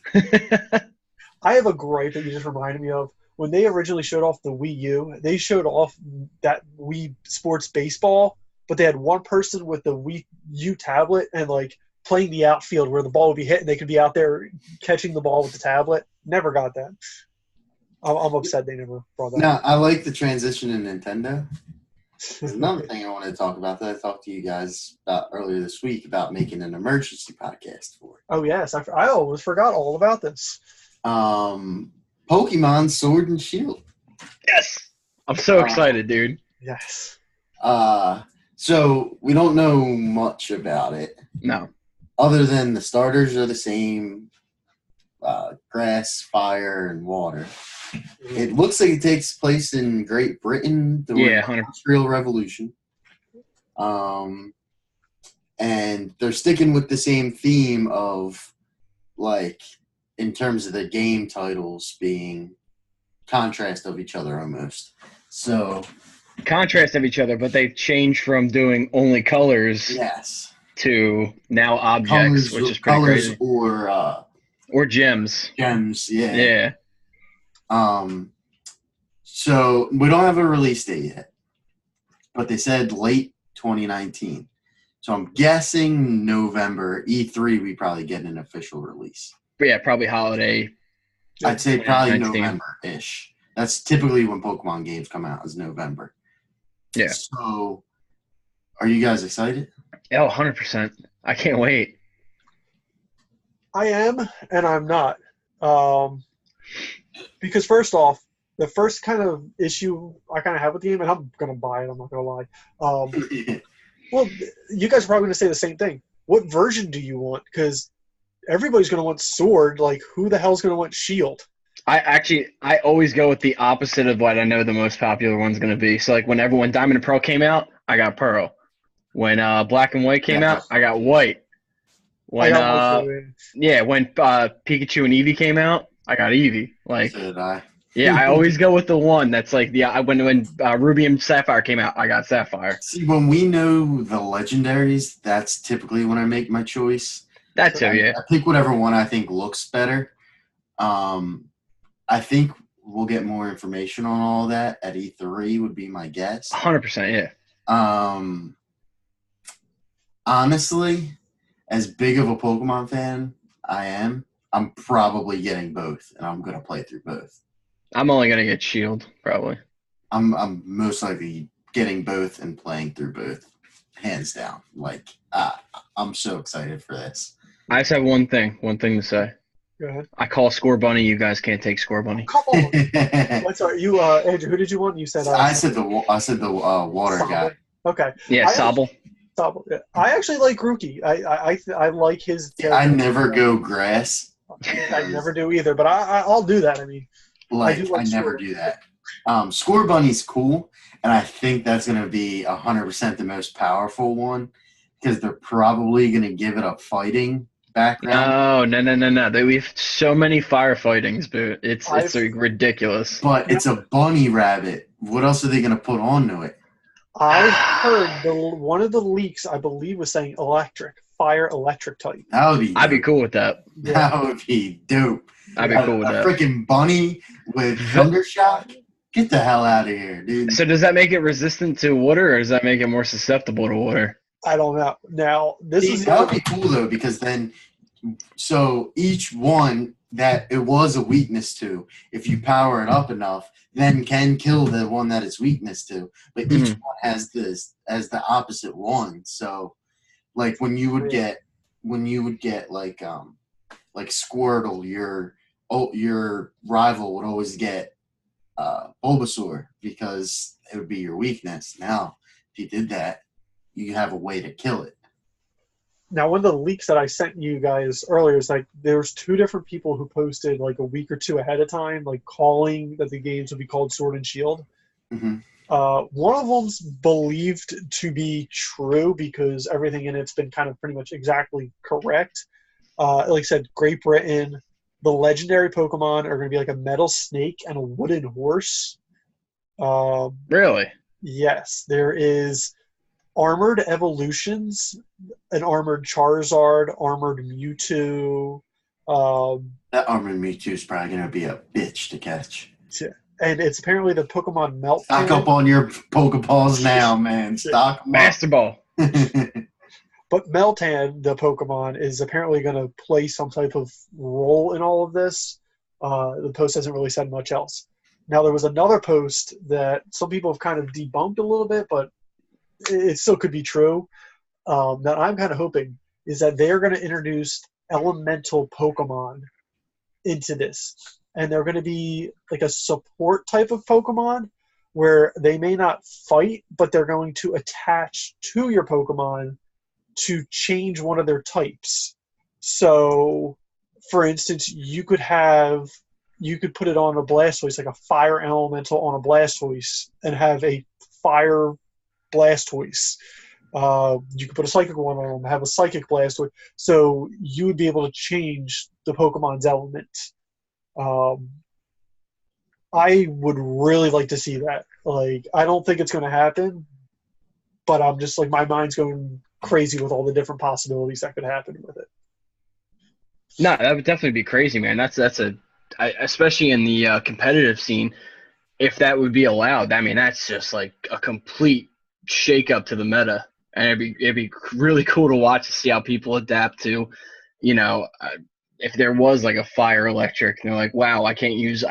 I have a gripe that you just reminded me of. When they originally showed off the Wii U, they showed off that Wii Sports Baseball, but they had one person with the Wii U tablet and like playing the outfield where the ball would be hit and they could be out there catching the ball with the tablet. Never got that. I'm upset they never brought that. No, I like the transition in Nintendo. There's another thing I wanted to talk about that I talked to you guys about earlier this week about making an emergency podcast for. Oh, yes. I almost forgot all about this. Pokemon Sword and Shield. Yes. I'm so excited, dude. Yes. So we don't know much about it. No. Other than the starters are the same, grass, fire, and water. It looks like it takes place in Great Britain during the Industrial Revolution. And they're sticking with the same theme of, like, in terms of the game titles being contrast of each other almost. So contrast of each other, but they've changed from doing only colors to now objects, which is pretty crazy. Or gems. Gems, yeah. Yeah. So we don't have a release date yet, but they said late 2019. So I'm guessing November, E3, we probably get an official release. But yeah, probably holiday. I'd say probably November-ish. That's typically when Pokemon games come out, is November. Yeah. So are you guys excited? Oh, 100%. I can't wait. I am, and I'm not. Because first off, the first kind of issue I kind of have with the game, and I'm going to buy it, I'm not going to lie. Well, you guys are probably going to say the same thing. What version do you want? Because everybody's going to want Sword. Like, who the hell's going to want Shield? I always go with the opposite of what I know the most popular one's going to be. So, like, when Diamond and Pearl came out, I got Pearl. When Black and White came out, I got White. When when Pikachu and Eevee came out, I got Eevee. Like, so did I. Yeah, I always go with the one that's like when Ruby and Sapphire came out, I got Sapphire. See, when we know the legendaries, that's typically when I make my choice. That's so, yeah. I pick whatever one I think looks better. I think we'll get more information on all that at E3 would be my guess. 100%, yeah. Honestly, as big of a Pokemon fan I am, I'm probably getting both, and I'm going to play through both. I'm only going to get Shield, probably. I'm most likely getting both and playing through both, hands down. Like, I'm so excited for this. I just have one thing to say. Go ahead. I call Score Bunny. You guys can't take Score Bunny. Come on. What's our, you, Andrew, who did you want? You said I said the water Sobble. guy. Okay. Yeah, Sobble. I actually like Rookie. I like his character. I never go grass. I never do either, but I'll do that. I mean, Like, do like I never Score. do that. Score Bunny's cool, and I think that's going to be 100% the most powerful one because they're probably going to give it a fighting background. No. We have so many firefightings, but it's like ridiculous. But it's a bunny rabbit. What else are they going to put onto it? I heard one of the leaks, I believe, was saying fire electric type. That would be dope. I'd be cool with that. Yeah. That would be dope. I'd be cool with that. A freaking bunny with thunder shock? Get the hell out of here, dude. So does that make it resistant to water, or does that make it more susceptible to water? I don't know. Now, that would be cool, though, because then so each one that it was a weakness to, if you power it up enough, then can kill the one that it's weakness to. But each one has this as the opposite one. So like when you would get like Squirtle, your rival would always get Bulbasaur because it would be your weakness. Now, if you did that, you have a way to kill it. Now, one of the leaks that I sent you guys earlier is like there was 2 different people who posted like a week or 2 ahead of time, like calling that the games would be called Sword and Shield. Mm-hmm. One of them's believed to be true because everything in it's been kind of pretty much exactly correct. Like I said, Great Britain, the legendary Pokemon are going to be like a metal snake and a wooden horse. Really? Yes, there is armored evolutions, an armored Charizard, armored Mewtwo. That armored Mewtwo is probably going to be a bitch to catch. And it's apparently the Pokemon Meltan. Stock up on your Pokeballs now, man. Stock them Master Ball. But Meltan, the Pokemon, is apparently going to play some type of role in all of this. The post hasn't really said much else. Now, there was another post that some people have kind of debunked a little bit, but it still could be true, that I'm kind of hoping is that they're going to introduce elemental Pokemon into this. And they're going to be like a support type of Pokemon where they may not fight, but they're going to attach to your Pokemon to change one of their types. So, for instance, you could put it on a Blastoise, like a fire elemental on a Blastoise, and have a fire Blastoise. You could put a psychic one on them, have a psychic Blastoise. So you would be able to change the Pokemon's element. I would really like to see that. Like, I don't think it's going to happen, but I'm just like, my mind's going crazy with all the different possibilities that could happen with it. No, that would definitely be crazy, man. Especially in the competitive scene, if that would be allowed. I mean, that's just like a complete shake up to the meta, and it'd be really cool to watch to see how people adapt to, if there was like a fire electric, and they're like, wow, I can't use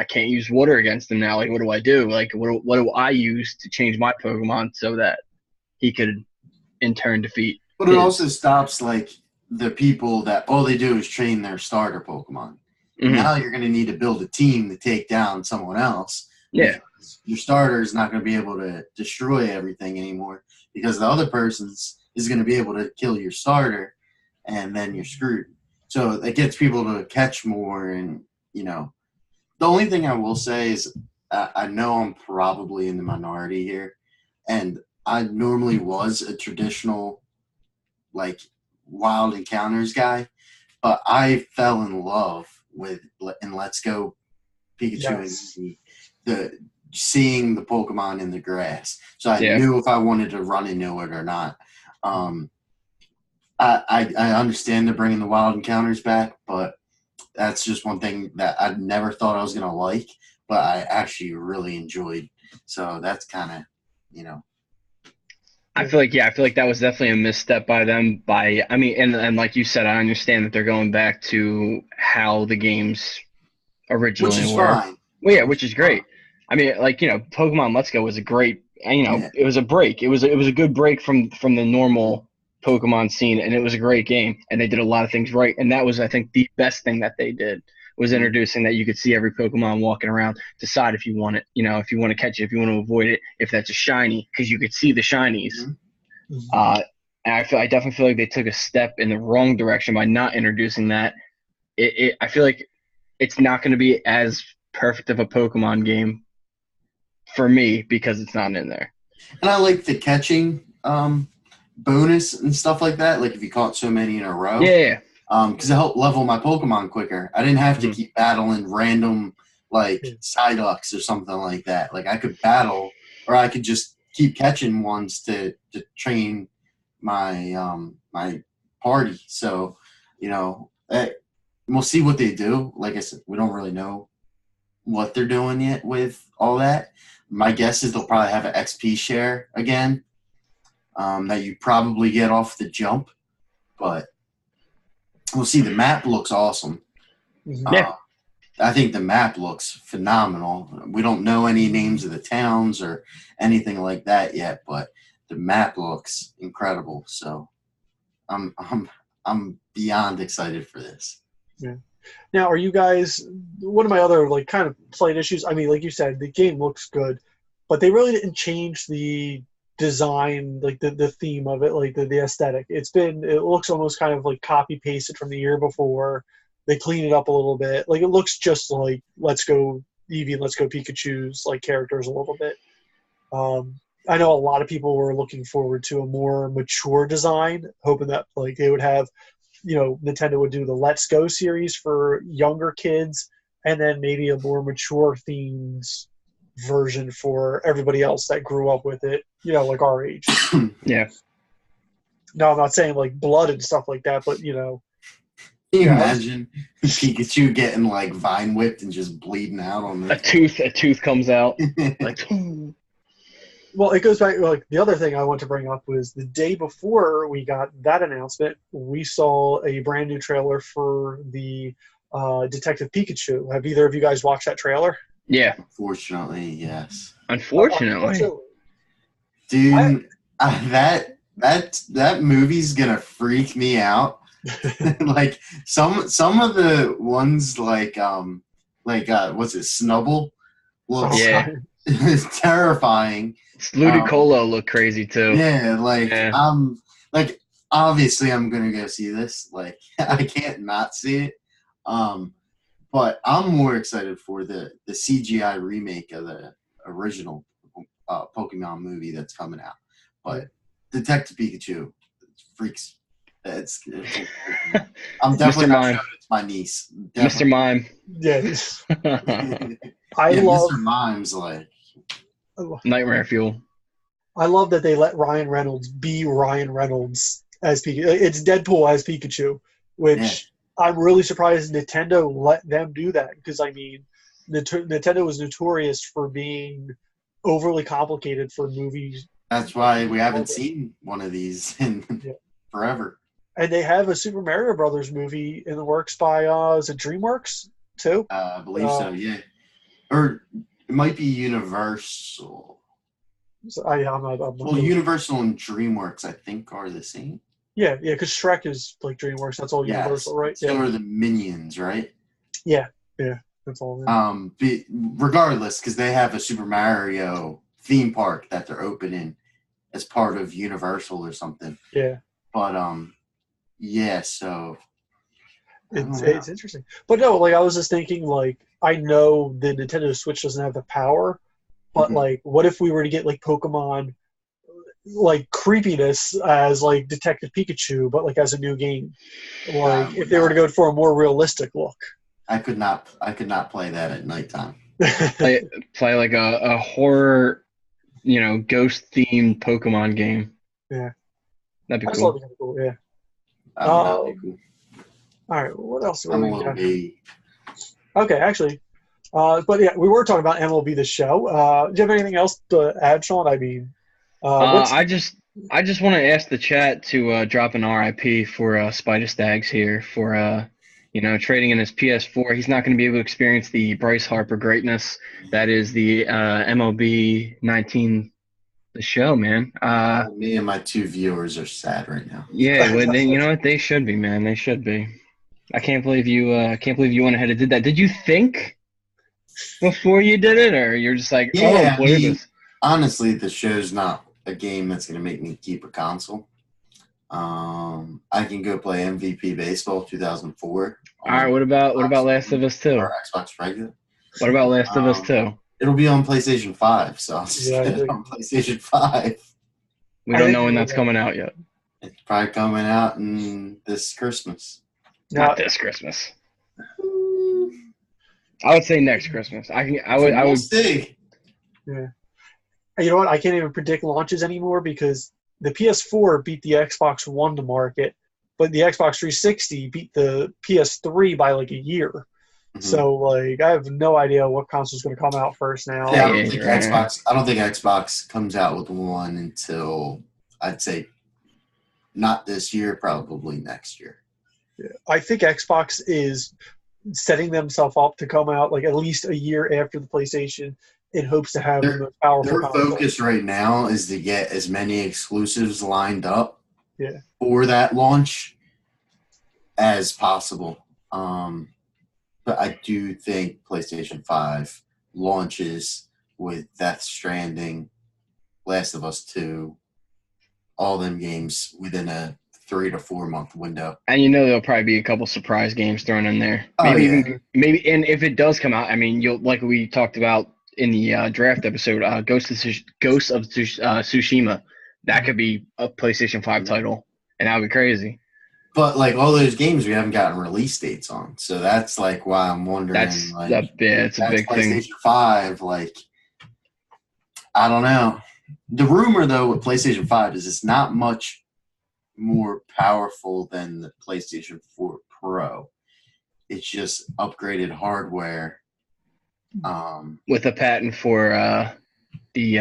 water against him now. Like, what do I do? Like, what do I use to change my Pokemon so that he could in turn defeat? But it also stops like the people that all they do is train their starter Pokemon. Mm-hmm. Now you're going to need to build a team to take down someone else. Yeah. Your starter is not going to be able to destroy everything anymore because the other person's is going to be able to kill your starter, and then you're screwed. So it gets people to catch more, and the only thing I will say is I know I'm probably in the minority here, and I normally was a traditional like wild encounters guy, but I fell in love with in Let's Go Pikachu and the seeing the Pokemon in the grass. So I knew if I wanted to run into it or not. I understand they're bringing the wild encounters back, but that's just one thing that I never thought I was going to like, but I actually really enjoyed. So that's kind of, I feel like that was definitely a misstep by them. And like you said, I understand that they're going back to how the games originally which is were. Fine. Well, yeah, which is great. I mean, like, Pokemon Let's Go was a great, it was a break. It was a good break from the normal Pokemon scene, and it was a great game, and they did a lot of things right. And that was, I think, the best thing that they did was introducing that you could see every Pokemon walking around, decide if you want it, if you want to catch it, if you want to avoid it, if that's a shiny, because you could see the shinies. Mhm. And I definitely feel like they took a step in the wrong direction by not introducing that. I feel like it's not going to be as perfect of a Pokemon game for me because it's not in there. And I like the catching bonus and stuff like that. Like if you caught so many in a row. Yeah. Because it helped level my Pokemon quicker. I didn't have to keep battling random like Psyducks or something like that. Like I could battle, or I could just keep catching ones to train my my party. So we'll see what they do. Like I said, we don't really know what they're doing yet with all that. My guess is they'll probably have an XP share again that you probably get off the jump, but we'll see. The map looks awesome. Yeah. I think the map looks phenomenal. We don't know any names of the towns or anything like that yet, but the map looks incredible. So I'm beyond excited for this. Yeah. Now, are you guys? One of my other like kind of slight issues. I mean, like you said, the game looks good, but they really didn't change the design, like the theme of it, like the aesthetic. It looks almost kind of like copy pasted from the year before. They clean it up a little bit. Like it looks just like Let's Go Eevee and Let's Go Pikachu's like characters a little bit. I know a lot of people were looking forward to a more mature design, hoping that like they would have, Nintendo would do the Let's Go series for younger kids, and then maybe a more mature themes version for everybody else that grew up with it, like our age. Yeah. No, I'm not saying like blood and stuff like that, but Can you imagine Pikachu getting like vine whipped and just bleeding out on a tooth comes out. Like, well, it goes back. Like the other thing I want to bring up was the day before we got that announcement, we saw a brand new trailer for the Detective Pikachu. Have either of you guys watched that trailer? Yeah. Unfortunately, yes. Unfortunately. Dude, that movie's gonna freak me out. Like some of the ones like what's it, Snubble? Looks it's terrifying. Ludicolo looked crazy too. Yeah, like obviously I'm gonna go see this. Like I can't not see it. But I'm more excited for the CGI remake of the original Pokemon movie that's coming out. But Detective Pikachu freaks. I'm definitely not showing it to my niece. Definitely. Mr. Mime. Yes. I love Mr. Mime's like nightmare fuel. I love that they let Ryan Reynolds be Ryan Reynolds as Pikachu. It's Deadpool as Pikachu, which I'm really surprised Nintendo let them do that, because I mean, Nintendo was notorious for being overly complicated for movies. That's why we haven't seen one of these in forever. And they have a Super Mario Brothers movie in the works by is it DreamWorks too? I believe so, yeah. Or it might be Universal. So I'm well, Universal and DreamWorks, I think, are the same. Yeah, because Shrek is like DreamWorks. That's all Universal, right? So are the Minions, right? Yeah, that's all. Regardless, because they have a Super Mario theme park that they're opening as part of Universal or something. Yeah. But so it's interesting. But no, like I was just thinking, like I know the Nintendo Switch doesn't have the power, but like, what if we were to get like Pokemon, like creepiness as like Detective Pikachu, but like as a new game? Like if they were to go for a more realistic look. I could not play that at nighttime. play like a horror, ghost themed Pokemon game. Yeah. That'd be cool. That'd be cool, yeah. That'd be cool. All right, what else? I'm a little baby. Okay, actually. But yeah, we were talking about MLB The Show. Do you have anything else to add, Sean? I mean, I just want to ask the chat to drop an RIP for Spider Stags here for trading in his PS4. He's not going to be able to experience the Bryce Harper greatness that is the MLB 19 the show, man. Me and my 2 viewers are sad right now. Yeah, well, you know what? They should be, man. They should be. I can't believe you. Can't believe you went ahead and did that. Did you think before you did it, or you're just like, oh, Yeah, I play mean, this? honestly, the show's not a game that's going to make me keep a console. I can go play MVP Baseball 2004. All right. What about Last of Us 2? Or Xbox regular. What about Last of Us 2? It'll be on PlayStation 5, so I'll just Yeah, get it on PlayStation 5. We don't know when that's coming out yet. It's probably coming out in this Christmas. Not this Christmas. I would say next Christmas. I would see. Yeah. You know what? I can't even predict launches anymore because the PS4 beat the Xbox One to market, but the Xbox 360 beat the PS3 by like a year. Mm-hmm. So like, I have no idea what console's going to come out first now. Yeah, I don't think Xbox comes out with one until I'd say not this year, probably next year. Yeah. I think Xbox is setting themselves up to come out like at least a year after the PlayStation in hopes to have the most powerful console. Their focus right now is to get as many exclusives lined up for that launch as possible. But I do think PlayStation 5 launches with Death Stranding, Last of Us 2, all them games within a 3 to 4 month window. And there'll probably be a couple surprise games thrown in there. Maybe, and if it does come out, I mean, you'll like we talked about in the draft episode, Ghost of Tsushima. That could be a PlayStation 5 title, and that would be crazy. But like all those games, we haven't gotten release dates on, so that's like why I'm wondering. It's a big thing. PlayStation 5, like I don't know. The rumor though with PlayStation 5 is it's not much more powerful than the PlayStation 4 Pro. It's just upgraded hardware. With a patent for the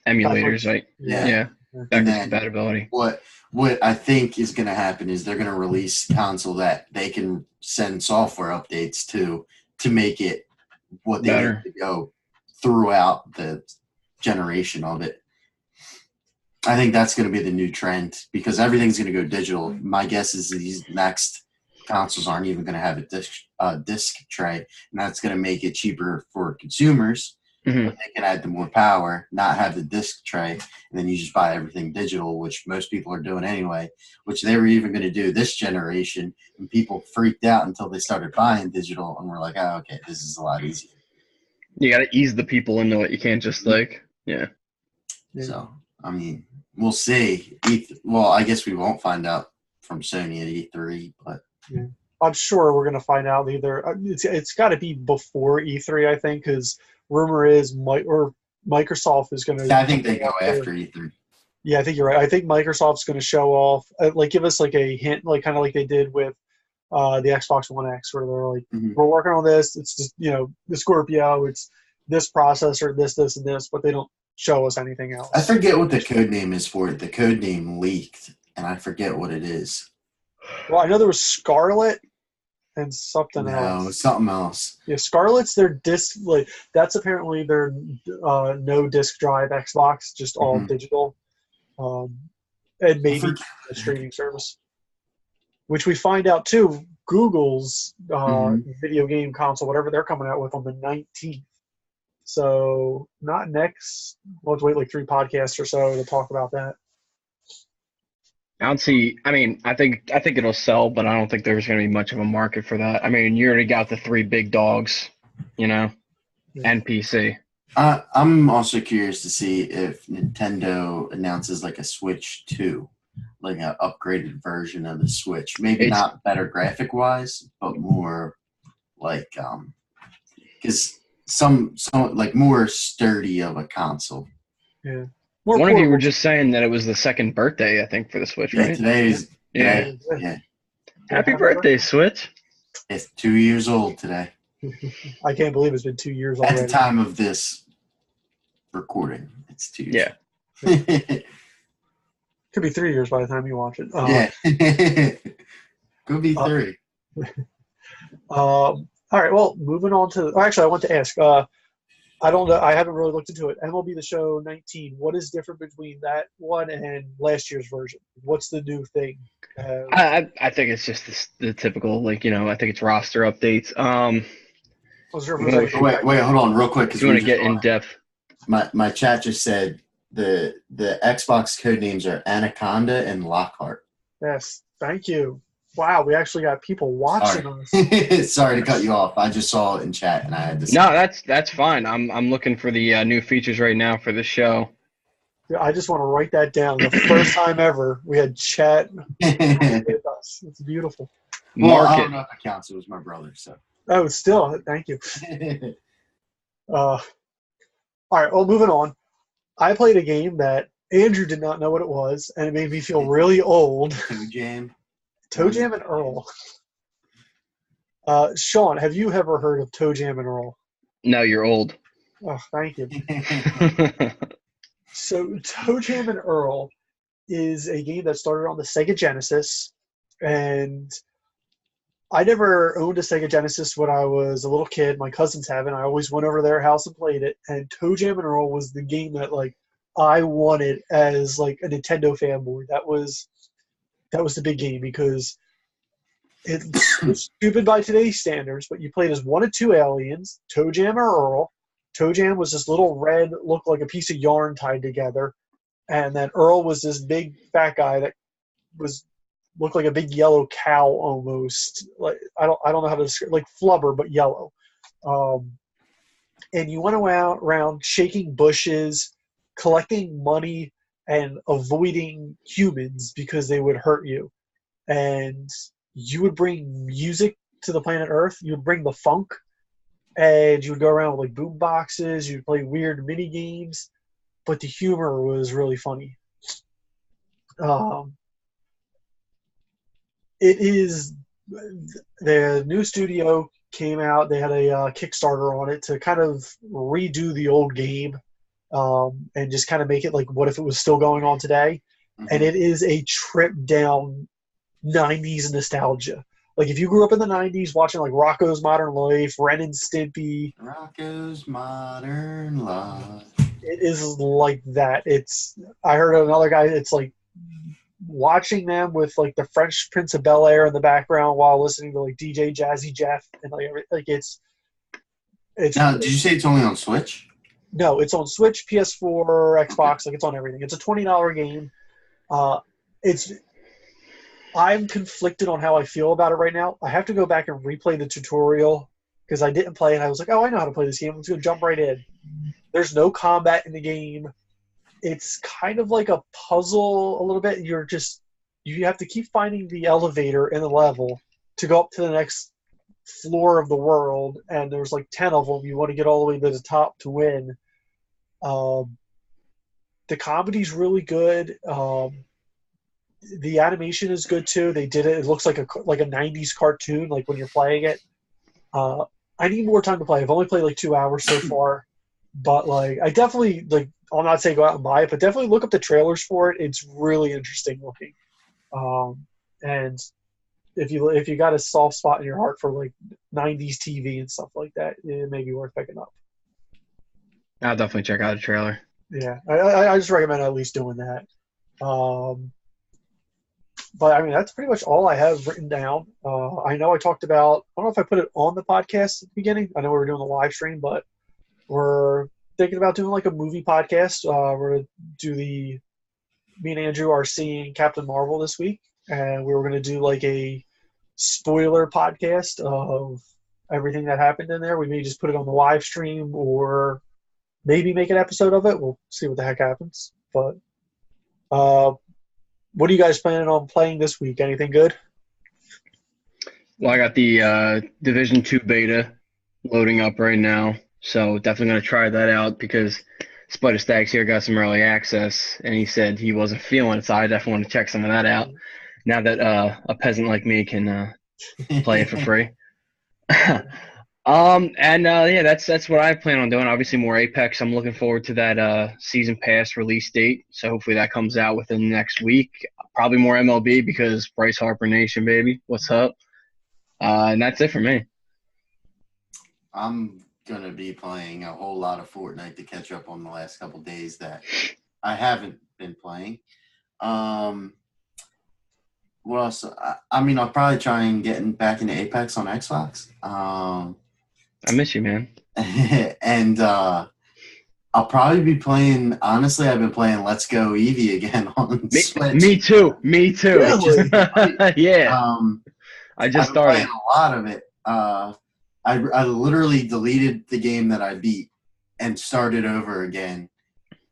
emulators, right? Yeah. Backwards compatibility. What I think is going to happen is they're going to release a console that they can send software updates to make it what they need to go throughout the generation of it. I think that's going to be the new trend because everything's going to go digital. My guess is these next consoles aren't even going to have a disc tray, and that's going to make it cheaper for consumers. Mm-hmm. But they can add the more power, not have the disc tray, and then you just buy everything digital, which most people are doing anyway, which they were even going to do this generation, and people freaked out until they started buying digital, and we're like, oh, okay, this is a lot easier. You got to ease the people into it. You can't just So, I mean, we'll see. Well, I guess we won't find out from Sony at E3, but yeah. I'm sure we're going to find out either. It's got to be before E3, I think, because rumor is Microsoft is going to. Yeah, I think they go after E3. Yeah, I think you're right. I think Microsoft's going to show off, give us like a hint, like kind of like they did with the Xbox One X, where they're like, we're working on this. It's just the Scorpio. It's this processor, this, and this, but they don't show us anything else. I forget what the code name is for it. The code name leaked, and I forget what it is. Well, I know there was Scarlet and something else. No, something else. Yeah, Scarlet's their disc. Like that's apparently their no disc drive Xbox, just all digital, and maybe a streaming service. Which we find out too. Google's video game console, whatever they're coming out with on the 19th. So not next. We'll have to wait like 3 podcasts or so to talk about that. I don't see. I mean, I think it'll sell, but I don't think there's going to be much of a market for that. I mean, you already got the 3 big dogs, and PC. I'm also curious to see if Nintendo announces like a Switch 2, like an upgraded version of the Switch. Maybe not better graphic wise, but more like because some like more sturdy of a console. Yeah. One of you were just saying that it was the second birthday, I think, for the Switch, right? Yeah. Happy birthday, Switch. It's 2 years old today. I can't believe it's been 2 years already. At the time of this recording, it's 2 years. Yeah. Could be 3 years by the time you watch it. Could be 3. All right, well, moving on to – actually, I want to ask I don't know. I haven't really looked into it. MLB The Show 19. What is different between that one and last year's version? What's the new thing? I think it's just the typical, I think it's roster updates. Was there Well, Wait, hold on, real quick, If because you want to get in depth. My chat just said the Xbox code names are Anaconda and Lockhart. Yes, thank you. Wow, we actually got people watching us. Sorry to cut you off. I just saw it in chat and I had to say. No, that's fine. I'm looking for the new features right now for this show. I just want to write that down. The first time ever we had chat with us. It's beautiful. Well, I don't know if it counts. It was my brother, so. Oh, still, thank you. All right, well, moving on. I played a game that Andrew did not know what it was, and it made me feel really old. Toe Jam and Earl. Sean, have you ever heard of Toe Jam and Earl? No, you're old. Oh, thank you. So Toe Jam and Earl is a game that started on the Sega Genesis, and I never owned a Sega Genesis when I was a little kid. My cousins have it. I always went over to their house and played it, and Toe Jam and Earl was the game that I wanted as a Nintendo fanboy. That was the big game because it's stupid by today's standards, but you played as one of two aliens, Toe Jam or Earl. Toe Jam was this little red, looked like a piece of yarn tied together, and then Earl was this big fat guy that looked like a big yellow cow almost. I don't know how to describe, like flubber but yellow. And you went around shaking bushes, collecting money, and avoiding humans because they would hurt you. And you would bring music to the planet Earth. You would bring the funk, and you would go around with boom boxes. You'd play weird mini games, but the humor was really funny. It is the new studio came out. They had a Kickstarter on it to kind of redo the old game and just kind of make it what if it was still going on today. Mm-hmm. And it is a trip down 90s nostalgia. If you grew up in the 90s watching Rocko's Modern Life, Ren and Stimpy. Rocko's Modern Life. It is like that. I heard another guy, it's watching them with the Fresh Prince of Bel-Air in the background while listening to DJ Jazzy Jeff and it's now, did you say it's only on Switch? No, it's on Switch, PS4, Xbox, it's on everything. It's a $20 game. I'm conflicted on how I feel about it right now. I have to go back and replay the tutorial because I didn't play it. I was like, oh, I know how to play this game. Let's go jump right in. There's no combat in the game. It's kind of like a puzzle a little bit. You have to keep finding the elevator in the level to go up to the next floor of the world, and there's 10 of them. You want to get all the way to the top to win. The comedy's really good. The animation is good too. They did it. It looks like a 90s cartoon, when you're playing it. I need more time to play. I've only played 2 hours so far, but I definitely I'll not say go out and buy it, but definitely look up the trailers for it. It's really interesting looking. And if you got a soft spot in your heart for 90s TV and stuff like that, it may be worth picking up. I'll definitely check out a trailer. Yeah, I just recommend at least doing that. But I mean, that's pretty much all I have written down. I know I talked about, I don't know if I put it on the podcast at the beginning. I know we were doing the live stream, but we're thinking about doing a movie podcast. We're going to do me and Andrew are seeing Captain Marvel this week, and we were going to do a spoiler podcast of everything that happened in there. We may just put it on the live stream or maybe make an episode of it. We'll see what the heck happens. But what are you guys planning on playing this week? Anything good? Well, I got the Division 2 beta loading up right now, so definitely going to try that out because Spider Stacks here got some early access, and he said he wasn't feeling it, so I definitely want to check some of that out now that a peasant like me can play it for free. Yeah, that's what I plan on doing. Obviously, more Apex. I'm looking forward to that season pass release date. So hopefully that comes out within the next week. Probably more MLB because Bryce Harper Nation, baby. What's up? And that's it for me. I'm gonna be playing a whole lot of Fortnite to catch up on the last couple days that I haven't been playing. What else? I mean, I'll probably try and get back into Apex on Xbox. I miss you, man. And I'll probably be playing. Honestly, I've been playing Let's Go Eevee again on Switch. Me too. Really? Yeah. I just I've been started. playing a lot of it. I literally deleted the game that I beat and started over again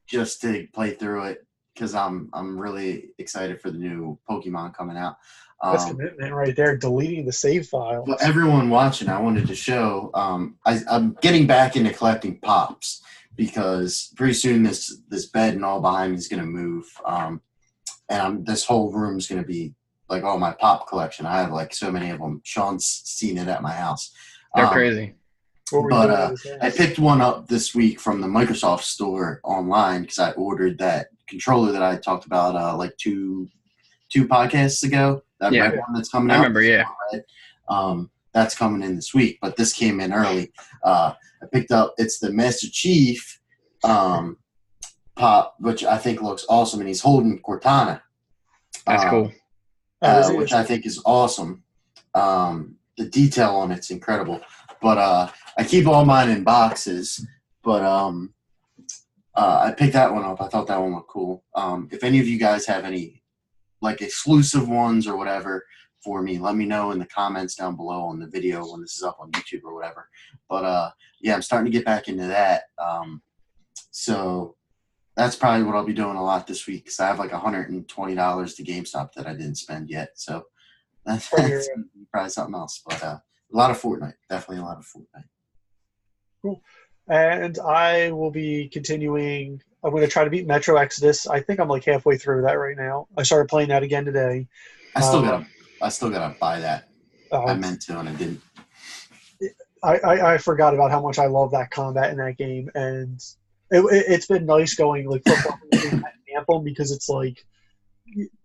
just to play through it because I'm really excited for the new Pokemon coming out. That's commitment right there, deleting the save file. But everyone watching, I wanted to show. I'm getting back into collecting pops because pretty soon this bed and all behind me is going to move, and this whole room is going to be like all my pop collection. I have like so many of them. Sean's seen it at my house. They're crazy. But I picked one up this week from the Microsoft store online because I ordered that controller that I talked about like two podcasts ago. That red one that's coming out. I remember, yeah. That's coming in this week, but this came in early. I picked up, it's the Master Chief pop, which I think looks awesome, and he's holding Cortana. That's cool. Which I think is awesome. The detail on it's incredible. But I keep all mine in boxes. But I picked that one up. I thought that one looked cool. If any of you guys have any like exclusive ones or whatever for me, let me know in the comments down below on the video when this is up on YouTube or whatever. But yeah, I'm starting to get back into that. So that's probably what I'll be doing a lot this week because I have like $120 to GameStop that I didn't spend yet. So that's probably something else. But a lot of Fortnite. Definitely a lot of Fortnite. Cool. And I will be continuing. I'm going to try to beat Metro Exodus. I think I'm like halfway through that right now. I started playing that again today. I still gotta buy that. I meant to and I didn't. I forgot about how much I love that combat in that game, and it's been nice going like football Anthem because it's like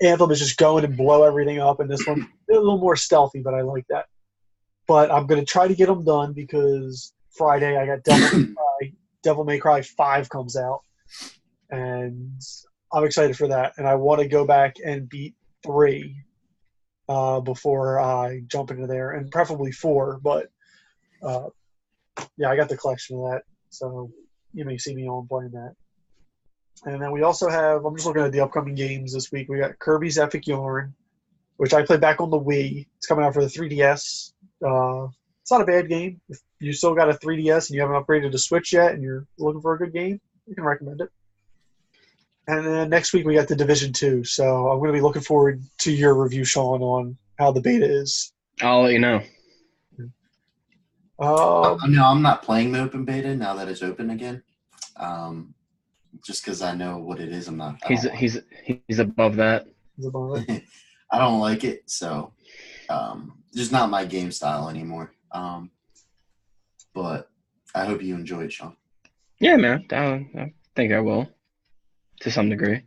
Anthem is just going and blow everything up, and this one's a little more stealthy, but I like that. But I'm going to try to get them done because Friday I got Devil May Cry 5 comes out, and I'm excited for that. And I want to go back and beat 3 before I jump into there, and preferably 4. But yeah, I got the collection of that, so you may see me on playing that. And then we also have, I'm just looking at the upcoming games this week. We got Kirby's Epic Yarn, which I played back on the Wii. It's coming out for the 3DS. It's not a bad game. If you still got a 3DS and you haven't upgraded to Switch yet and you're looking for a good game, you can recommend it. And then next week we got The Division 2. So I'm going to be looking forward to your review, Sean, on how the beta is. I'll let you know. No, I'm not playing the open beta now that it's open again. Just because I know what it is, I'm not. He's above that. He's above it. I don't like it, so just not my game style anymore. But I hope you enjoy it, Sean. Yeah, man. I think I will, to some degree.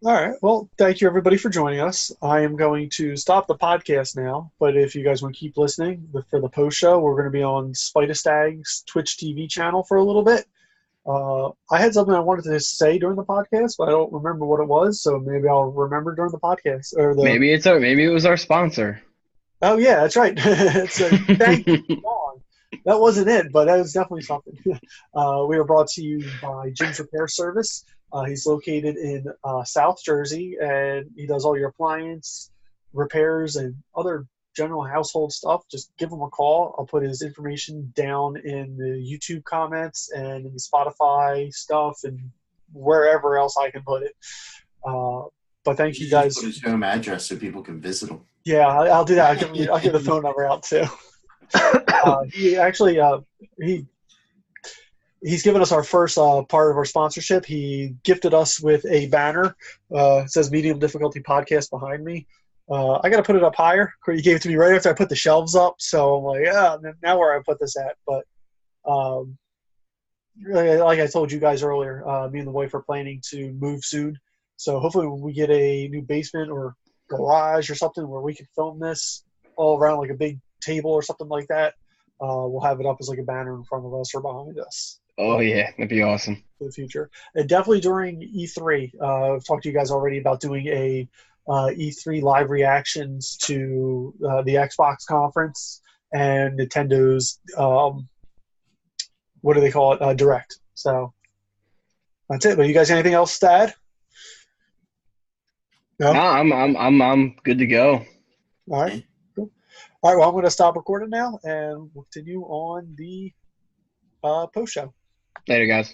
All right. Well, thank you, everybody, for joining us. I am going to stop the podcast now, but if you guys want to keep listening for the post show, we're going to be on Spidastag's Twitch TV channel for a little bit. I had something I wanted to say during the podcast, but I don't remember what it was, so maybe I'll remember during the podcast. Maybe it was our sponsor. Oh, yeah, that's right. So, thank you, Sean. That wasn't it, but that was definitely something. We are brought to you by Jim's Repair Service. He's located in South Jersey, and he does all your appliance repairs and other general household stuff. Just give him a call. I'll put his information down in the YouTube comments and in the Spotify stuff and wherever else I can put it. But thank you guys. Put his home address so people can visit him. Yeah, I'll do that. I'll give the phone number out too. He actually he's given us our first part of our sponsorship. He gifted us with a banner. It says Medium Difficulty Podcast behind me. I got to put it up higher. He gave it to me right after I put the shelves up. So I'm like, yeah, now where I put this at. But like I told you guys earlier, me and the wife are planning to move soon. So hopefully when we get a new basement or garage or something where we can film this all around like a big table or something like that, we'll have it up as like a banner in front of us or behind us Oh yeah, that'd be awesome. for the future. And definitely during E3, I've talked to you guys already about doing a E3 live reactions to the Xbox conference and Nintendo's what do they call it? Direct. So that's it. But you guys, anything else to add? No. No, I'm good to go. All right. Cool. All right. Well, I'm going to stop recording now, and we'll continue on the post show. Later, guys.